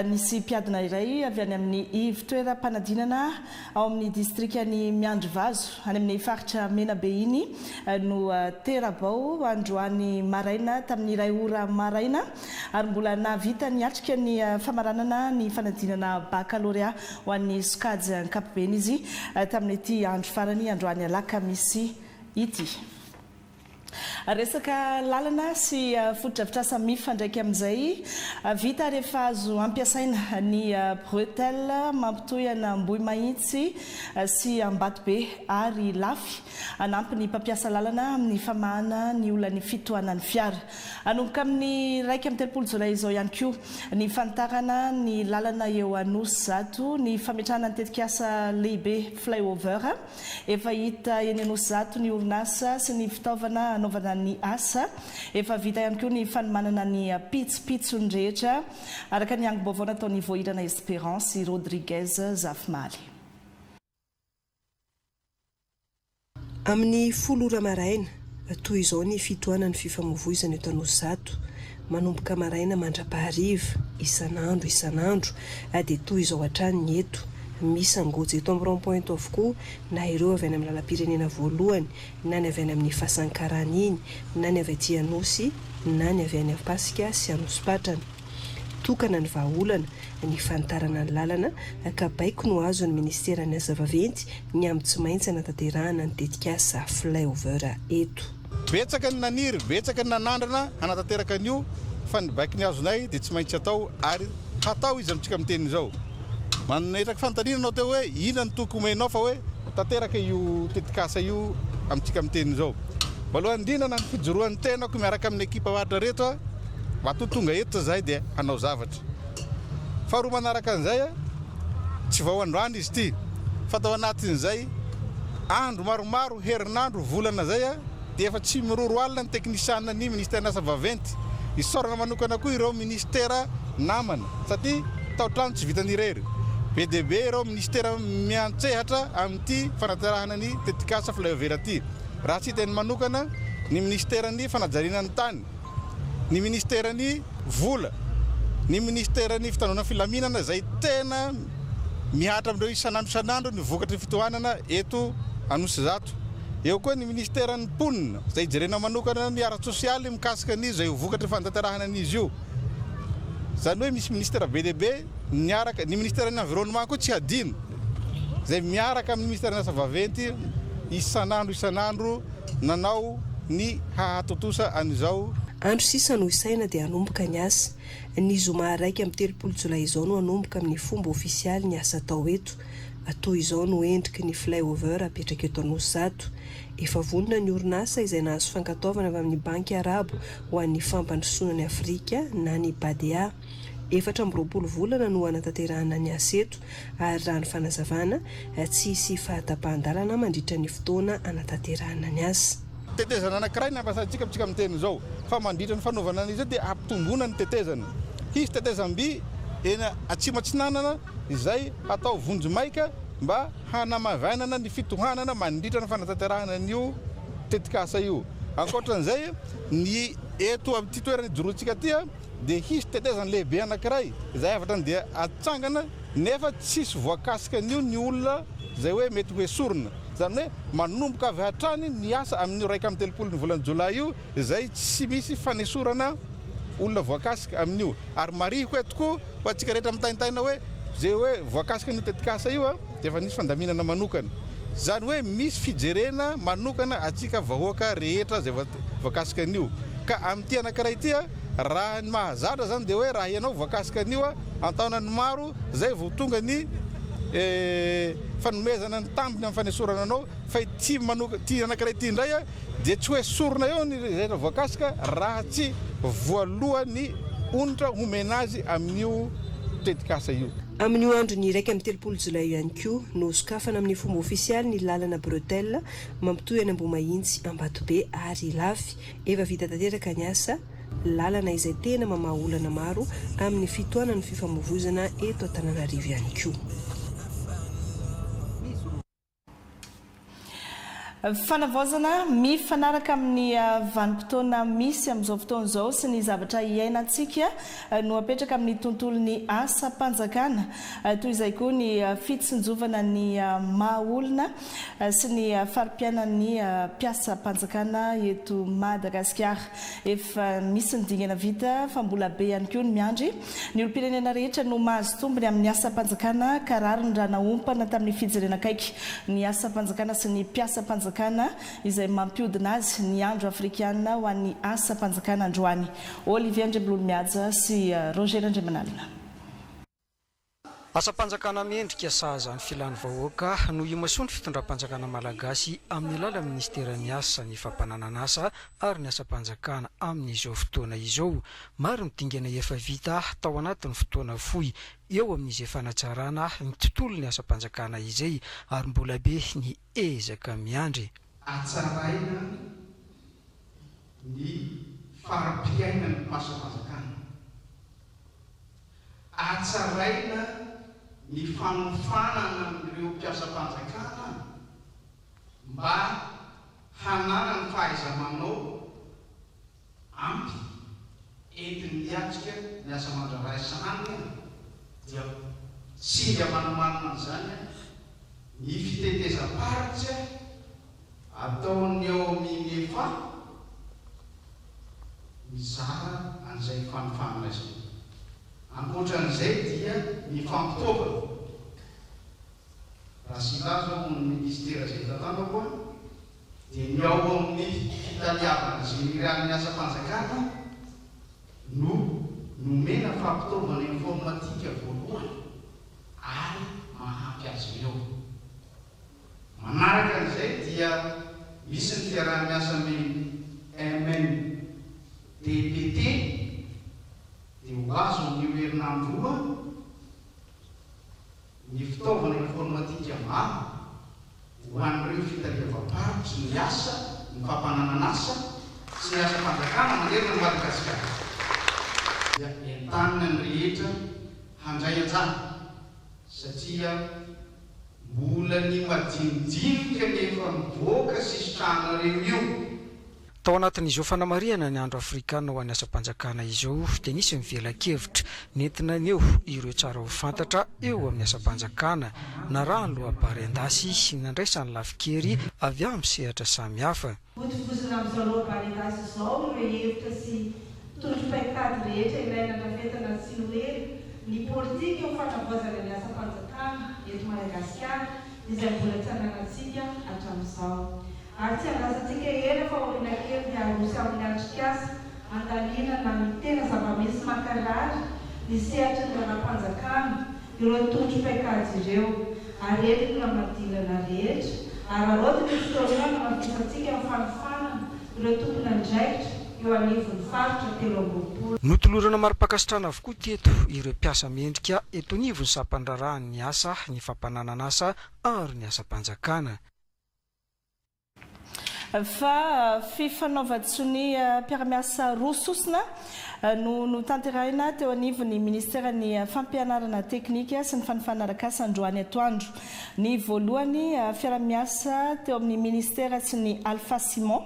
nisy mpiadina iray avy any amin'ny ivitoeram-panadinana ao amin'ny distrikany Miandry Vazo any amin'ny faritra Menabe iny no terabao androany maraina tamin'ny iray ora maraina ary mbola navita niatrika ny famaranana ny fanadinana baccalauréat ho an'ny sokajy ankapobeny izy tamin'ity andro farany androany alakamisy ity resaka lalana sy fotodrafitrasa mifandraiky amin'izay vita rehefa azo ampiasaina ny bretelle mampitohana Ambohimahitsy sy Ambatobe ary Lafy anampy ny mpampiasa lalana amin'ny famahana ny olana fitohanan'ny fiara anomboka amin'ny 1 Jolay izao ihany koa ny fantarana ny lalana eo Anosy Zato ny fametrahana ny tetikasa lehibe flyover efa hita eny Anosy Zato ny orinasa sy ny fitaovana anaovana ny asa efa vita ihany koa ny fanomanana ny pitsopitsony rehetra araka ny ango-baovao nataon'ny voahirana Espérance Rodriguez Zafmaly amin'ny 10 ora maraina toy izao ny fitohanany fifamoivoizana eto Anosy Zato manomboka maraina mandra-pahariva isanandro dia toy izao hatrany eto misy angoja eto amin'ny rond-point eto avokoa na ireo avy any amin'ny lalam-pirenena voalohany na ny avy any amin'ny fasankarana iny na ny avy aty Anosy na ny avy any Pasika sy Anosy-Patrana tokana ny vahaolana ny fantarana ny lalana ka baiko no azo ny ministera ny azavaventy ny amin'ny tsy maintsy anatanterahana ny tetikasa flyover eto betsaka ny naniry betsaka ny nanandrana anatanteraka an'io fa ny baiko ny azonay dia tsy maintsy atao ary hatao izy amintsika amin'ny teny izao manetraka fantaninanao teo hoe ina ny toko omenao fa hoe tanteraka io tetikasa io amintsika amin'ny teny izao voalohany indrindra ny fijoroan'ny tenako miaraka amin'ny ekipa vatra reto matotonga eto zay dia hanao zavatra faharoa manaraka an'izay tsy vao androany izy ity fa tao anatin'izay andro maromaro herinandro volana zay dia efa tsy miroro alina ny teknisiana ny ministera asa vaventy isorana manokana koa ireo ministera namana satria taotrano tsy vitany irery BDB ireo ministera miantsehatra amin'ity fanatarahana ny tetikasa flyover ty raha tsy hitany manokana ny ministerany fanajariana ny tany ny ministerany vola ny ministerany fitanona filaminana zay tena mihatra amin'ireo isanandro ny vokatry ny fitohanana eto Anosy Zato eo koa ny ministerany ponina zay jerena manokana ny ara-sosialy mikasika an'izy zay vokatry ny fanatarahana an'izy io zany hoe misy ministera BDB miaraka ny ministerany environnement koa tsy adino zay miaraka amin'ny ministerany asa vaventy isanandro nanao ny hahatotosa an'izao andro sisa no isaina dia anomboka ny asa ny zoma raiky amin'ny 3 Jolay izao no anomboka amin'ny fomba ofisialy ny asa atao eto toy izao no endriky ny flyover apetraka eto Anosy Zato efa vonona ny orinasa izay nahazo fankataovana avy amin'ny banky arabo ho an'ny fampandrosoana ny Afrika na ny BADEA 7 volana no anatanterahana ny asa eto ary raha ny fanazavana tsy hisy fahatapahan-dalana mandritra ny fotoana anatanterahana ny asa tetezana anankiray ny ampiasantsika amintsika amin'ny teny izao fa mandritra ny fanaovana an'izy dia ampitombona ny tetezana hisy tetezam-by eny Atsimatsinanana izay atao vonjomaika mba hanamavanana ny fitohanana mandritra ny fanatanterahana an'io tetikasa io. Ankoatran'izay ny eto amin'ity toerana ijoroantsika dia hisy tetezany lehibe anankiray izay afatrany dia atsangana nefa tsisy voakasika an'io ny olona zay hoe mety hoe sorona. Zany hoe manomboka avy hatrany ny asa amin'ny 1 ny volana Jolay io izay tsy misy fanesorana olona voakasika amin'io. Ary marihiko hoe tokoa ho antsika rehetra mitanitaina hoe zay hoe voakasika ny tetikasa io dia efa nisy fandaminana manokana. Zany hoe misy fijerena manokana atsika vahoaka rehetra zay voakasika an'io. Ka amin'ity anankiray ity raha ny mahazatra zany dia hoe raha ianao voakasika an'io antaonany maro zay vao tonga ny fanomezana ny tambiny amin'ny fanesorana anao fa ty anankiray ity indray dia tsy hoe sorona eo ny rehetra voakasika raha tsy voalohany onitra homena azy amin'io tetikasa io. Amin'io andro ny 1 Jolay ihany koa no sokafana amin'ny fomba ofisialy ny lalana bretelle mampitohy any Ambomahitsy Ambatobe ary Ilafy efa vita tanteraka ny asa lalana izay tena mamaolana maro amin'ny fitoanany fifamoivoizana eto Antananarivo ihany koa. Fanavozana mifanaraka amin'ny vanim-potoana misy amin'izao fotoana izao sy ny zavatra iainantsika no apetraka amin'ny tontolon'ny asa-panjakana toy izay koa ny fitsinjovana ny mahaolona sy ny farim-piainan'ny mpiasa-panjakana eto Madagasikara. Efa misy ny dingana vita fa mbola be ihany koa ny miandry. Ny olom-pirenena rehetra no mahazo tombony amin'ny asa-panjakana ka rariny raha naompana tamin'ny fijerena akaiky ny asa-panjakana sy ny mpiasa-panjakana izay mampiodina azy ny andro afrikana ho an'ny asa-panjakana androany. Olivier Andrebololo Miaja sy Roger Andremanalina. Asa-panjakana miendrika sahaza ny filany vahoaka no iomaso ny fitondram-panjakana malagasy amin'ny alalan'ny ministeran'ny asa ny fampananana asa ary ny asa-panjakana amin'izao fotoana izao. Maro ny dingana efa vita tao anatin'ny fotoana fohy eo amin'izay fanatsarana ny tontolon'ny asa-panjakana izay ary mbola be ny ezaka miandry. Atsaraina ny faram-piainan'ny asa-panjakana. Atsaraina ny fanofanana amin'ireo mpiasa-panjakana mba hanana ny fahaiza-manao ampy entin'ny atsika ny asa mandraray sanany dia singa manomanina an'izany ny fitetezam-paritra ataony eo amin'ny efa mizara an'izay fanofanana izay. Ankoatran'izay dia ny fampitaovana. Raha silaza ao ny ministera izay tatambako dia ny ao amin'ny fitaliavana izay miran'ny asa-panjakana no nomena fampitaovana informatika voalohany ary mahampy azy ireo. Manaraka an'izay dia misy ny fiaraha-miasa MNDPT dia ho azo ny herinandro ny fitaovana informatika maro ho an'ireo fitaliavam-paritra ny asa, ny fampananana asa sy ny asa-panjakana manerana ny Madagasikara. Dia entanina ny rehetra handray anjara satria mbola ny madinidinika nefa mivoaka sisitranareo io. Tao anatin'izao fanamariana ny andro afrikana ho an'ny asa-panjakana izao dia nisy mivela-kevitra nentina aneo ireo tsara ho fantatra eo amin'ny asa-panjakana na raha ny lohabary endasy sy nandraisany lafikery avy amin'ny sehatra samihafa. Votovozona amin'izao lohabary endasy izao no hevitra sy tondro-paikady rehetra ilaina andrafetana sy noely ny politika eo fanavozana ny asa-panjakana eto Madagasikara izay mbola tsy ananantsika hatramin'izao. Ary tsy andrasantsika ela fa olona kely dia arosy amin'ny andrikasa andaliana na ny tena zava-misy mankarary ny sehatra ny ara-panjakana ireo tondro-paikady ireo ary entiny namadilana rehetra ary aroty ny fotoana mafisantsika amin'ny fanofanana ireo tompony andraikitra eo anivon'ny faritra 30. Notolorana mari-pakasitrana avokoa teto ireo mpiasa mendrika eto anivon'ny sampandrarahany asa, ny fampananana asa ary ny asa-panjakana. fa fifanaovan-tsony mpiaramiasa roa sosina no tanterahina teo anivony ministera ny fampianarana teknika sy ny fanifanaraka Androany atoandro. Ny voalohany fiaramiasa teo amin'ny ministera sy ny Alpha Simon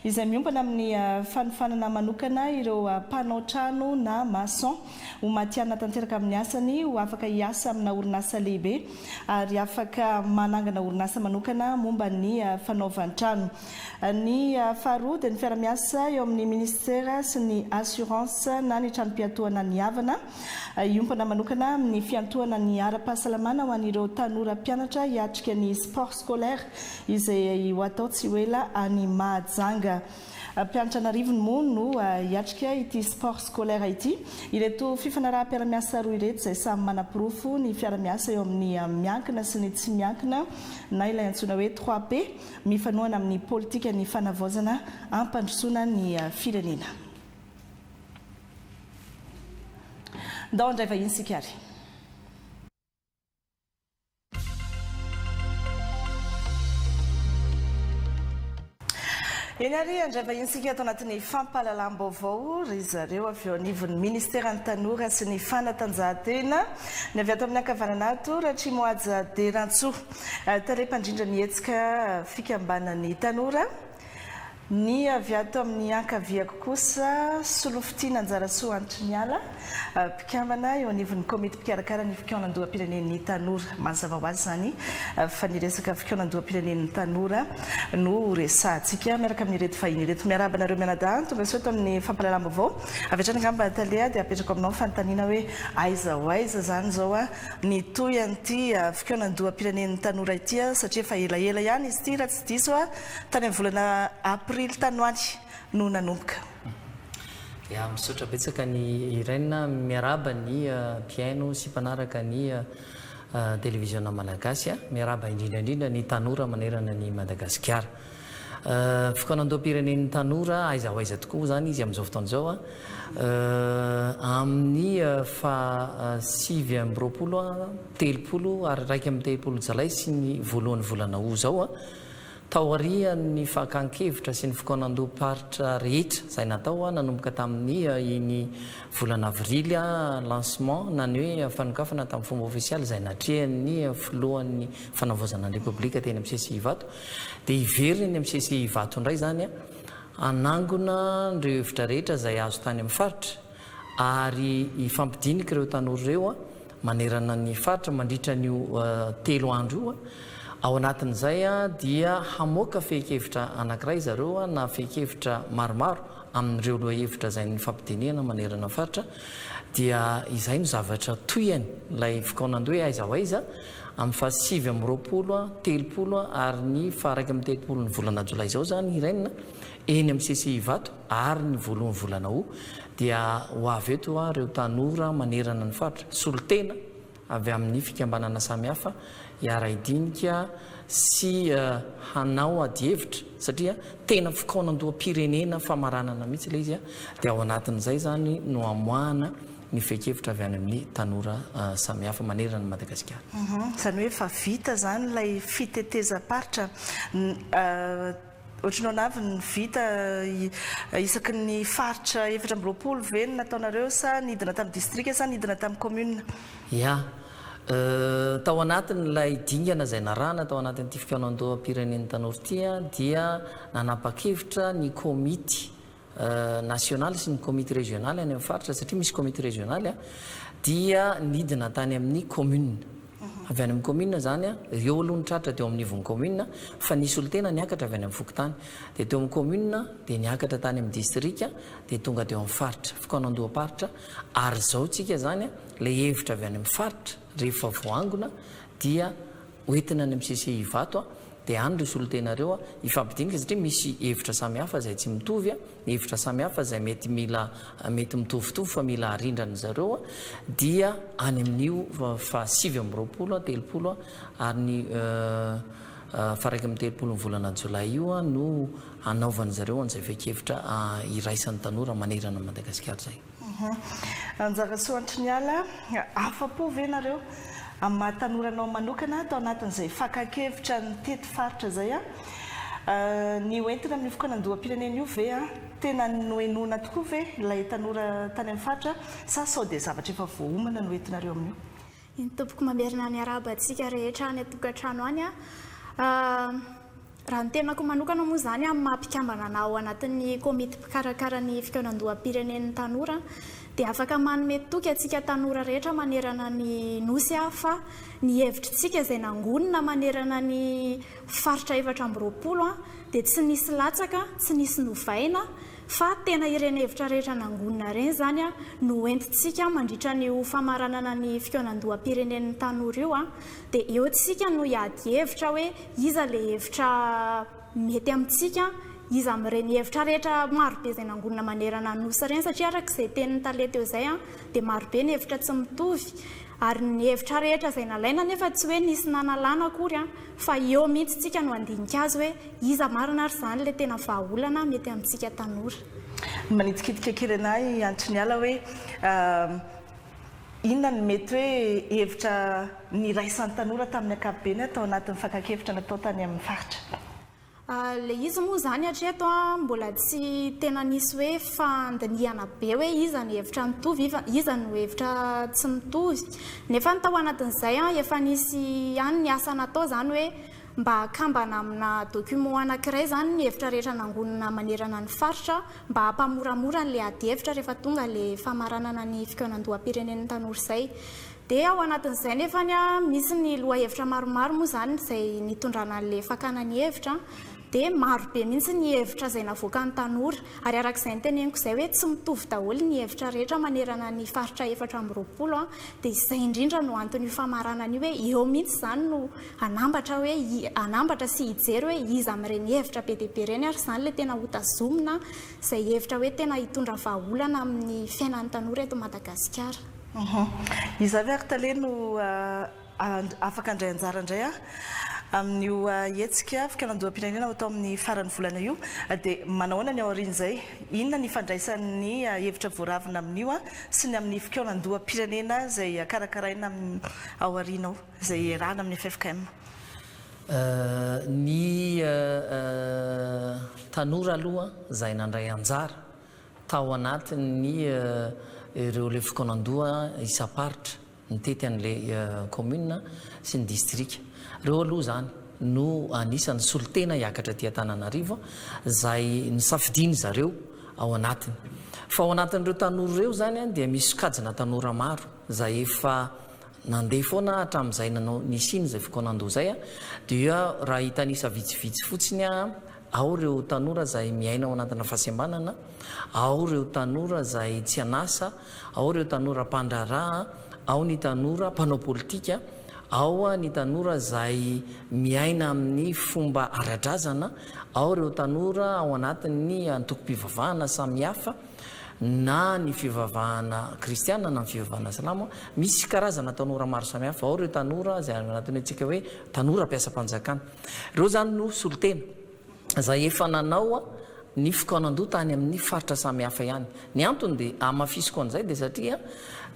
izay miompana amin'ny fanifanana manokana ireo mpanao trano na maçon ho matiana tanteraka amin'ny asany ho afaka hiasa amina orinasa lehibe ary afaka manangana orinasa manokana momba ny fanaovan-trano. Ny faharoa dia ny fiaramiasa eo amin'ny ministera sy ny assurance na ny tranom-piantohana ny havana iompana manokana amin'ny fiantohana ny ara-pahasalamana ho an'ireo tanora mpianatra hiatrika ny sport scolaire izay ho atao tsy ho ela any Mahajanga. Mpianatra Anarivony moa no hiatrika ity sport scolaire ity. Ireto fifanaraha-piaramiasa roa ireto izay samy manam-pirofo ny fiaramiasa eo amin'ny miankina sy ny tsy miankina na ilay antsoina hoe 3P mifanohana amin'ny politika ny fanavaozana ampandrosoana ny firenena. Ndao ndray vahiny sika ary. Eny ary andray vahinsika ato anatin'ny fampahalalam-baovao ry zareo avy eo anivon'ny ministera ny tanora sy ny fanatanjahantena ny avy ato amin'ny ankavanana ato Ratrimo Aja de Rantsoa taream-pandrindra ny hetsika fikambanan'ny tanora. Ny avy ato amin'ny ankaviako kosa Solofitiana Anjarasoa Antriniala mpikambana eo anivon'ny komity mpikarakara ny fikaonan-doham-pirenen'ny tanora. Mazava ho azy zany fa ny resaka fikaonan-doham-pirenen'ny tanora no resahantsika miaraka amin'ny reto fahiny reto. Miarabanareo mianadahy tonga soa eto amin'ny fampahalalam-baovao avy hatrany angamba Natalia dia apetrako aminao fanontaniana hoe aiza ho aiza zany zao ny toy an'ity fikaonan-doham-pirenen'ny tanora ity satria fa elaela ihany izy ity raha tsy diso tany amin'ny volana aprily tanoany no nanomboka. Ya misaotra betsaka ny Irène miaraba ny mpiaino sy mpanaraka ny televisiona malagasy miaraba indrindrandrindra ny tanora manerana ny Madagasikara. Fikaonan-doham-pirenen'ny tanora aiza ho aiza tokoa zany izy amin'izao fotoana izao amin'ny fa 8 ary 1 Jolay sy ny voalohan'ny volana o zao taorian'ny fakan-kevitra sy ny fikaonan-doha-paritra rehetra izay natao nanomboka tamin'ny iny volana avrily lancement na ny hoe fanokafana tamin'ny fomba ofisialy izay natrehan'ny filohan'ny fanavaozana ny repoblika teny amin'ny CCI-Vato dia iveriny amin'ny CCI-Vato indray zany anangona ireo hevitra rehetra izay azo tany amin'ny faritra ary ifampidinika ireo tanora ireo manerana ny faritra mandritra n'io 3 andro io ao anatin'izay dia hamoaka fehi-kevitra anankiray zareo na fehi-kevitra maromaro amin'ireo loha-hevitra izay ny fampidinihana manerana faritra dia izay no zavatra toyany ilay fikaonan-doha hoe aiza ho aiza amin'ny fa 7 30 ary ny fa 1 ny volana Jolay izao zany Irène eny amin'ny CCI-Vato ary ny voalohan'ny volana o dia ho avy eto ireo tanora manerana ny faritra solotena avy amin'ny fikambanana samihafa hiara-idinika sy hanao adi-hevitra satria tena fikaonan-doham-pirenena famaranana mihitsy ilay izy dia ao anatin'izay zany no amoahana ny fehi-kevitra avy any amin'ny tanora samihafa manerana ny Madagasikara. Zany hoe fa vita zany ilay fitetezam-paritra ohatranao navy ny vita isaky ny faritra 7 ve ny nataonareo sa nidina tamin'ny distrika sa nidina tamin'ny commune? Ya tao anatin'ilay dingana izay narana tao anatin'ity fikaonan-doham-pirenen'ny tanora ity dia nanapa-kevitra ny komity nasionaly sy ny komity régionaly any amin'ny faritra satria misy komity régionaly dia nidina tany amin'ny commune avy any amin'ny commune zany ireo aloha ny tratra teo amin'ny nivon'ny commune fa nisy olo tena niakatra avy any amin'ny fokotany dia teo amin'ny commune dia niakatra tany amin'ny distrika dia tonga teo amin'ny faritra fikaonan-doham-paritra ary zao tsika zany ilay hevitra avy any amin'ny faritra rehefa voangona dia hoentina any amin'ny CCI-Vato dia any ireo solotenareo ifampidinika satria misy hevitra samihafa izay tsy mitovy ny hevitra samihafa izay mety mitovitovy fa mila arindrany zareo dia any amin'io fa 7 30 ary ny fa 1 ny volana Jolay io no anaovany zareo an'izay fehi-kevitra iraisan'ny tanora manerana Madagasikara zay. Anjarasoa Antriniala afa-po ve nareo amin'ny maha tanoranao manokana tao anatin'izay fakan-kevitra ny tety faritra zay ny oentina amin'ny fokonan-doham-pirenena io ve tena noenona tokoa ve ilay tanora tany amin'ny faritra sa sao dia zavatra efa voaomana no entinareo amin'io? Ny tompoko mamerina ny arabantsika rehetra any atokantrano any raha ny tenako manokana moa zany amin'ny mampikambana anao anatin'ny komity mpikarakara ny fikonan-doham-pirenen'ny tanora dia afaka manome toky atsika tanora rehetra manerana ny nosy fa ny hevitrintsika izay nangonina manerana ny faritra 420 dia tsy nisy latsaka, tsy nisy novaina fa tena ireny hevitra rehetra nangonina ireny zany no entintsika mandritra ny famaranana ny fikonan-doham-pirenen'ny tanora io dia eo tsika no hiady hevitra hoe iza le hevitra mety amintsika iza amin'ireny hevitra rehetra marobe izay nangonina manerana ny nosy ireny satria arak'izay tenin'ny talenta eo izay dia marobe ny hevitra tsy mitovy ary ny hevitra rehetra izay nalaina nefa tsy hoe nisy nanalana akory fa eo mihitsy tsika no andinika azy hoe iza marina ary izany le tena vahaolana mety amintsika tanora. Manitikitika kely anahy antony ala hoe inona no mety hoe hevitra niraisan'ny tanora tamin'ny ankapobeny atao anatin'ny fankakevitra natao tany amin'ny faritra? Le izy moa zany hatreto mbola tsy tena nisy hoe fandinihana be hoe iza ny hevitra mitovy iza no hevitra tsy mitovy nefa ny tao anatin'izay efa nisy any ny asa natao zany hoe mba akambana amina document anankiray zany ny hevitra rehetra nangonina manerana ny faritra mba hampamoramora n'le ady hevitra rehefa tonga le famaranana ny fikonan-doham-pirenen'ny tanora izay. Dia ao anatin'izay nefa misy ny loha-hevitra maromaro moa zany izay nitondrana n'le fakana ny hevitra dia marobe mihitsy ny hevitra izay navoaka ny tanora ary arak'izay ny teneniko izay hoe tsy mitovy daholo ny hevitra rehetra manerana ny faritra 420 dia izay indrindra no antony famaranana io hoe eo mihitsy izany no anambatra sy hijery hoe iza amin'ireny hevitra be dia be ireny ary izany le tena hotazomina izay hevitra hoe tena hitondra vahaolana amin'ny fiainan'ny tanora eto Madagasikara. Iza ve Taleno afaka andray anjara indray amin'io hetsika fikonan-doham-pirenena atao amin'ny faran'ny volana io dia manahoana ny aorian'izay inona ny ifandraisan'ny hevitra voaravina amin'io sy ny amin'ny fikonan-doham-pirenena izay karakaraina amin'ny aorianao izay erahana amin'ny FFKM? Ny tanora aloha izay nandray anjara tao anatin'ny ireo le fikonan-doha isa-paritra nitety an'le commune sy ny distrika reo aloha zany no anisan'ny solotena hiakatra ty Antananarivo izay nisafidiny zareo ao anatiny fa ao anatin'ireo tanora ireo zany dia misy sokajina tanora maro izay efa nandeha foana hatramin'izay nanao nisiny izay fikonan-doha zay dia raha hitanisa vitsivitsy fotsiny ao ireo tanora izay miaina ao anatina fahasembanana, ao ireo tanora izay tsy anasa, ao ireo tanora mpandraraha, ao ny tanora mpanao politika, ao ny tanora izay miaina amin'ny fomba ara-drazana, ao ireo tanora ao anatin'ny antoko-pivavahana samihafa na ny fivavahana kristiana na ny fivavahana salama. Misy karazana tanora maro samihafa, ao ireo tanora izay anatin'ny antsika hoe tanora mpiasa-panjakana. Ireo zany no solotena izay efa nanao ny fikonan-doha tany amin'ny faritra samihafa ihany. Ny antony dia amafisiko an'izay dia satria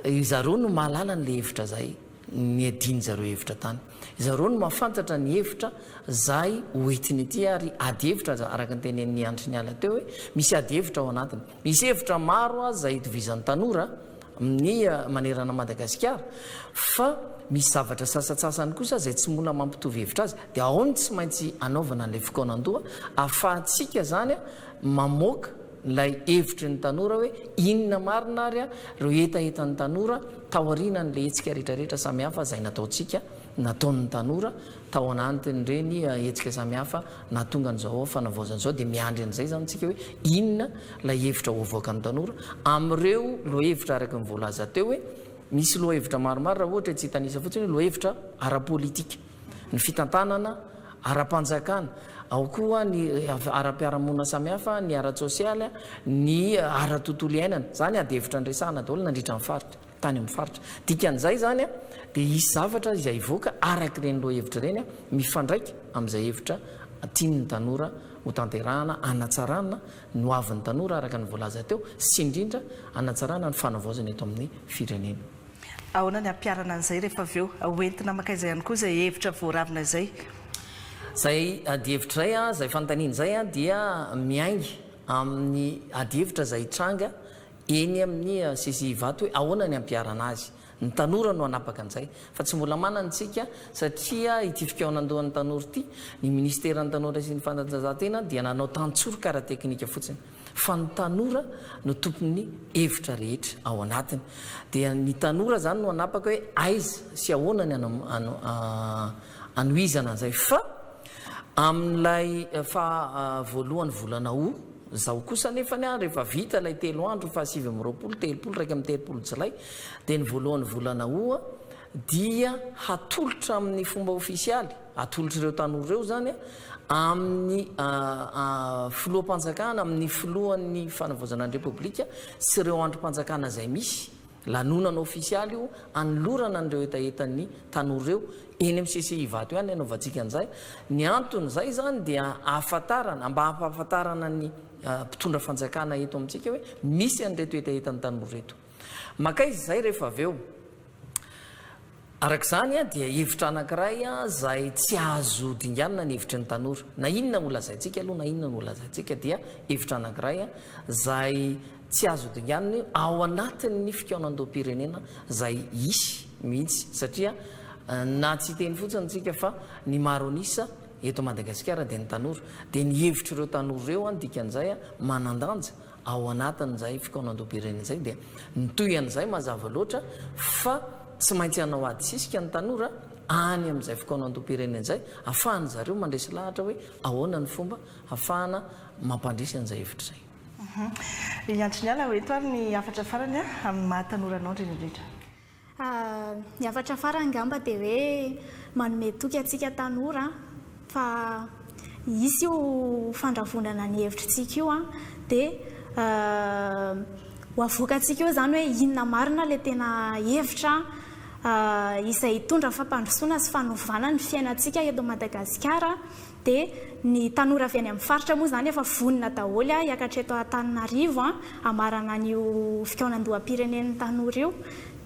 zareo no mahalala n'le hevitra zay ny adiny zareo hevitra tany. Zareo no mahafantatra ny hevitra zay hoentiny ety ary ady hevitra araka ny tenen'ny andry ny ala teo hoe misy ady hevitra ao anatiny. Misy hevitra maro izay itovizan'ny tanora amin'ny manerana Madagasikara fa misy zavatra sasatsasany kosa izay tsy mona mampitovy hevitra azy dia ao ny tsy maintsy anaovana n'ilay fikonan-doha ahafahantsika zany mamoaka ilay hevitry ny tanora hoe inona marina ary reo etaetan'ny tanora taoriana n'ilay hetsika rehetrarehetra samihafa izay nataontsika nataon'ny tanora tao anatin'ireny hetsika samihafa natonga an'izao fanavaozan'izao dia miandry an'izay zany tsika hoe inona ilay hevitra hoavoakan'ny tanora amin'ireo lohahevitra araka ny voalaza teo hoe misy lohahevitra maromaro raha ohatra tsy hitanisa fotsiny lohahevitra ara-politika, ny fitantanana, ara-panjakana, ao koa ny ara-piaramonina samihafa, ny ara-tsosialy, ny ara-tontolo iainana. Zany ady hevitra andresahana daholo nandritra amin'ny faritra, tany amin'ny faritra. Dikan'izay zany dia isy zavatra izay ivoaka araka ireny lohahevitra ireny mifandraika amin'izay hevitra tian'ny tanora ho tanterahana, anatsarana no avin'ny tanora araka ny voalaza teo sy indrindra anatsarana ny fanavaozana eto amin'ny firenena. Ahoana ny ampiarana an'izay rehefa avy eo hoentina maka izay ihany koa izay hevitra voaravina izay? zay adihevitra zay a zay fanontaniana zay a dia miaingy amin'ny adihevitra zay tranga eny amin'ny sesi vato hoe ahoana ny ampiarana azy ny tanora no anapaka an'izay fa tsy mbola manantsika satria ity fikaonandohan'ny tanora ity ny ministeran'ny tanora sy ny fanatanjahantena dia nanao tantsoroka raha teknika fotsiny fa ny tanora no tompony hevitra rehetra ao anatiny dia ny tanora zany no anapaka hoe aiza sy ahoana ny anoizana an'izay fa amin'ilay fa voalohany volana zao kosa nefany a rehefa vita ilay 3 andro fa 7 telopolo raika amin'ny telopolo jolay dia ny voalohany volana dia hatolotra amin'ny fomba ofisialy hatolotra ireo tanora ireo zany a amin'ny filohampanjakana amin'ny filohan'ny fanavaozana ny repoblika sy ireo androm-panjakana zay misy lanonana ofisialy io anolorana an'ireo etaetan'ny tanora ireo eny amin'ny CCI vato ihany anaovantsika an'izay ny antony zay zany dia ahafantarana mba hampahafantarana ny mpitondra fanjakana eto amintsika hoe misy an'reto etaetan'ny tanora reto maka izy zay rehefa avy eo arak'izany a dia hevitra anankiray a zay tsy azo dinganina ny hevitry ny tanora na inona no lazaintsika aloha na inona no lazaintsika dia hevitra anankiray a zay tsy azo dinganiny ao anatin'ny fikaonandoam-pirenena zay isy mihitsy satria na tsy teny fotsiny tsika fa ny maro anisa eto Madagasikara dia ny tanora dia ny hevitra ireo tanora ireo dikan'izay a manandanja ao anatin'izay fikaonandoam-pirenena zay dia nitoy an'izay mazava loatra fa tsy maintsy hanao ady sisika ny tanora any amin'izay fikaonandoam-pirenena zay ahafahany zareo mandresy lahatra hoe ahoana ny fomba ahafahana mampandresy an'izay hevitra zay. Iantony ala hoe toary ny afatra farany amin'ny mahatanora anao indrindra. Ny afatra farany ngamba dia hoe manome toky atsika tanora fa isy io fandravonana ny hevitrintsika io dia ho avoakantsika io zany hoe inona marina ilay tena hevitra izay hitondra fampandrosoana sy fanovana ny fiainantsika eto Madagasikara dia ny tanora avy any amin'ny faritra moa zany efa vonona daholo hiakatra eto Antananarivo hamarana an'io fikaonandoham-pirenen'ny tanora io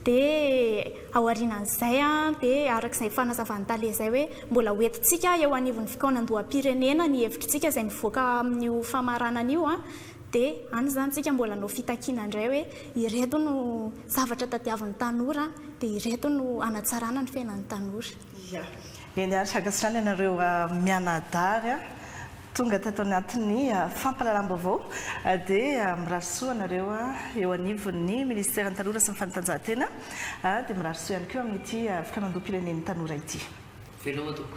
dia aorianan'izay dia arak'izay fanazavany tale zay hoe mbola hoentintsika eo anivon'ny fikaonandoham-pirenena ny hevitrintsika izay mivoaka amin'io famaranana io dia any zany tsika mbola nao fitakiana indray hoe ireto no zavatra tadiavin'ny tanora dia ireto no anatsarana ny fiainan'ny tanora. Eny arak'izany ianareo mianadary tonga tato anatin'ny fampahalalam-baovao dia mirarisoa anareo eo anivon'ny ministeran'ny tanora sy ny fanatanjahantena dia mirarisoa ihany koa amin'ity fikaonandoham-pirenen'ny tanora ity. Veloma toko.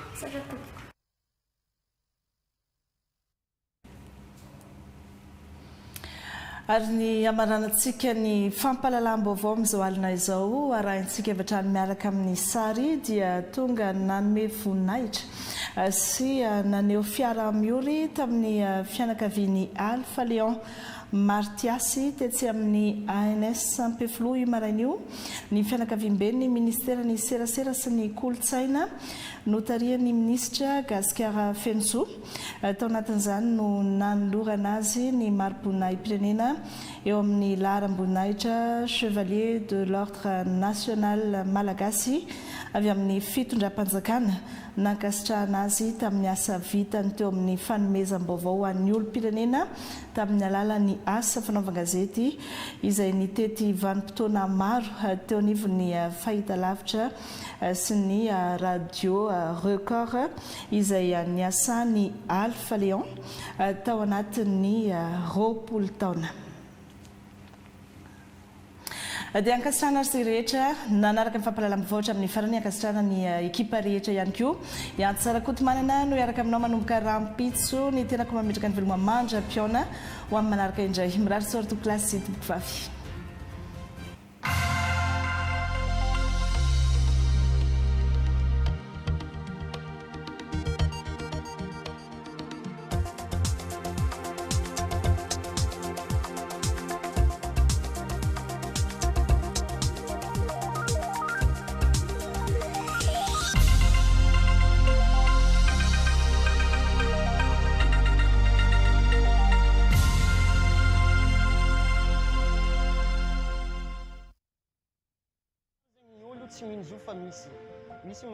Ary ny amaranantsika ny fampahalalam-baovao amin'izao alina izao arahintsika avy hatrany miaraka amin'ny sary dia tonga nanome voninahitra sy naneo fiara-miory tamin'ny fianakavian'ny Alpha Lion Martiasy tetsy amin'ny ANS Sampeflo io marain'io ny fianakaviam-be ny ministeran'ny serasera sy ny kolotsaina notarian'ny ministra Gaspard Fensou tao anatin'izany no nanolorana azy ny mari-boninahim-pirenena eo amin'ny laharam-boninahitra Chevalier de l'Ordre National Malagasy avy amin'ny fitondram-panjakana nankasitrahana azy tamin'ny asa vitany teo amin'ny fanomezam-baovao an'ny olom-pirenena tamin'ny alalan'ny asa fanaovan-gazety izay nitety vanim-potoana maro teo anivon'ny fahitalavitra sy ny radio record izay niasany Alpha Lion tao anatin'ny 20 taona. Dia ankasitrahana azy rehetra nanaraka ny fampahalalam-baovatra amin'ny farany ankasitrahana ny ekipa rehetra ihany koa Antsara Kotomanana no iaraka aminao manomboka rampitso ny tenako mametraka ny veloma mandra-piona ho amin'ny manaraka indray mirary sorto klasy tompokivavy. Tsy minjo fa misy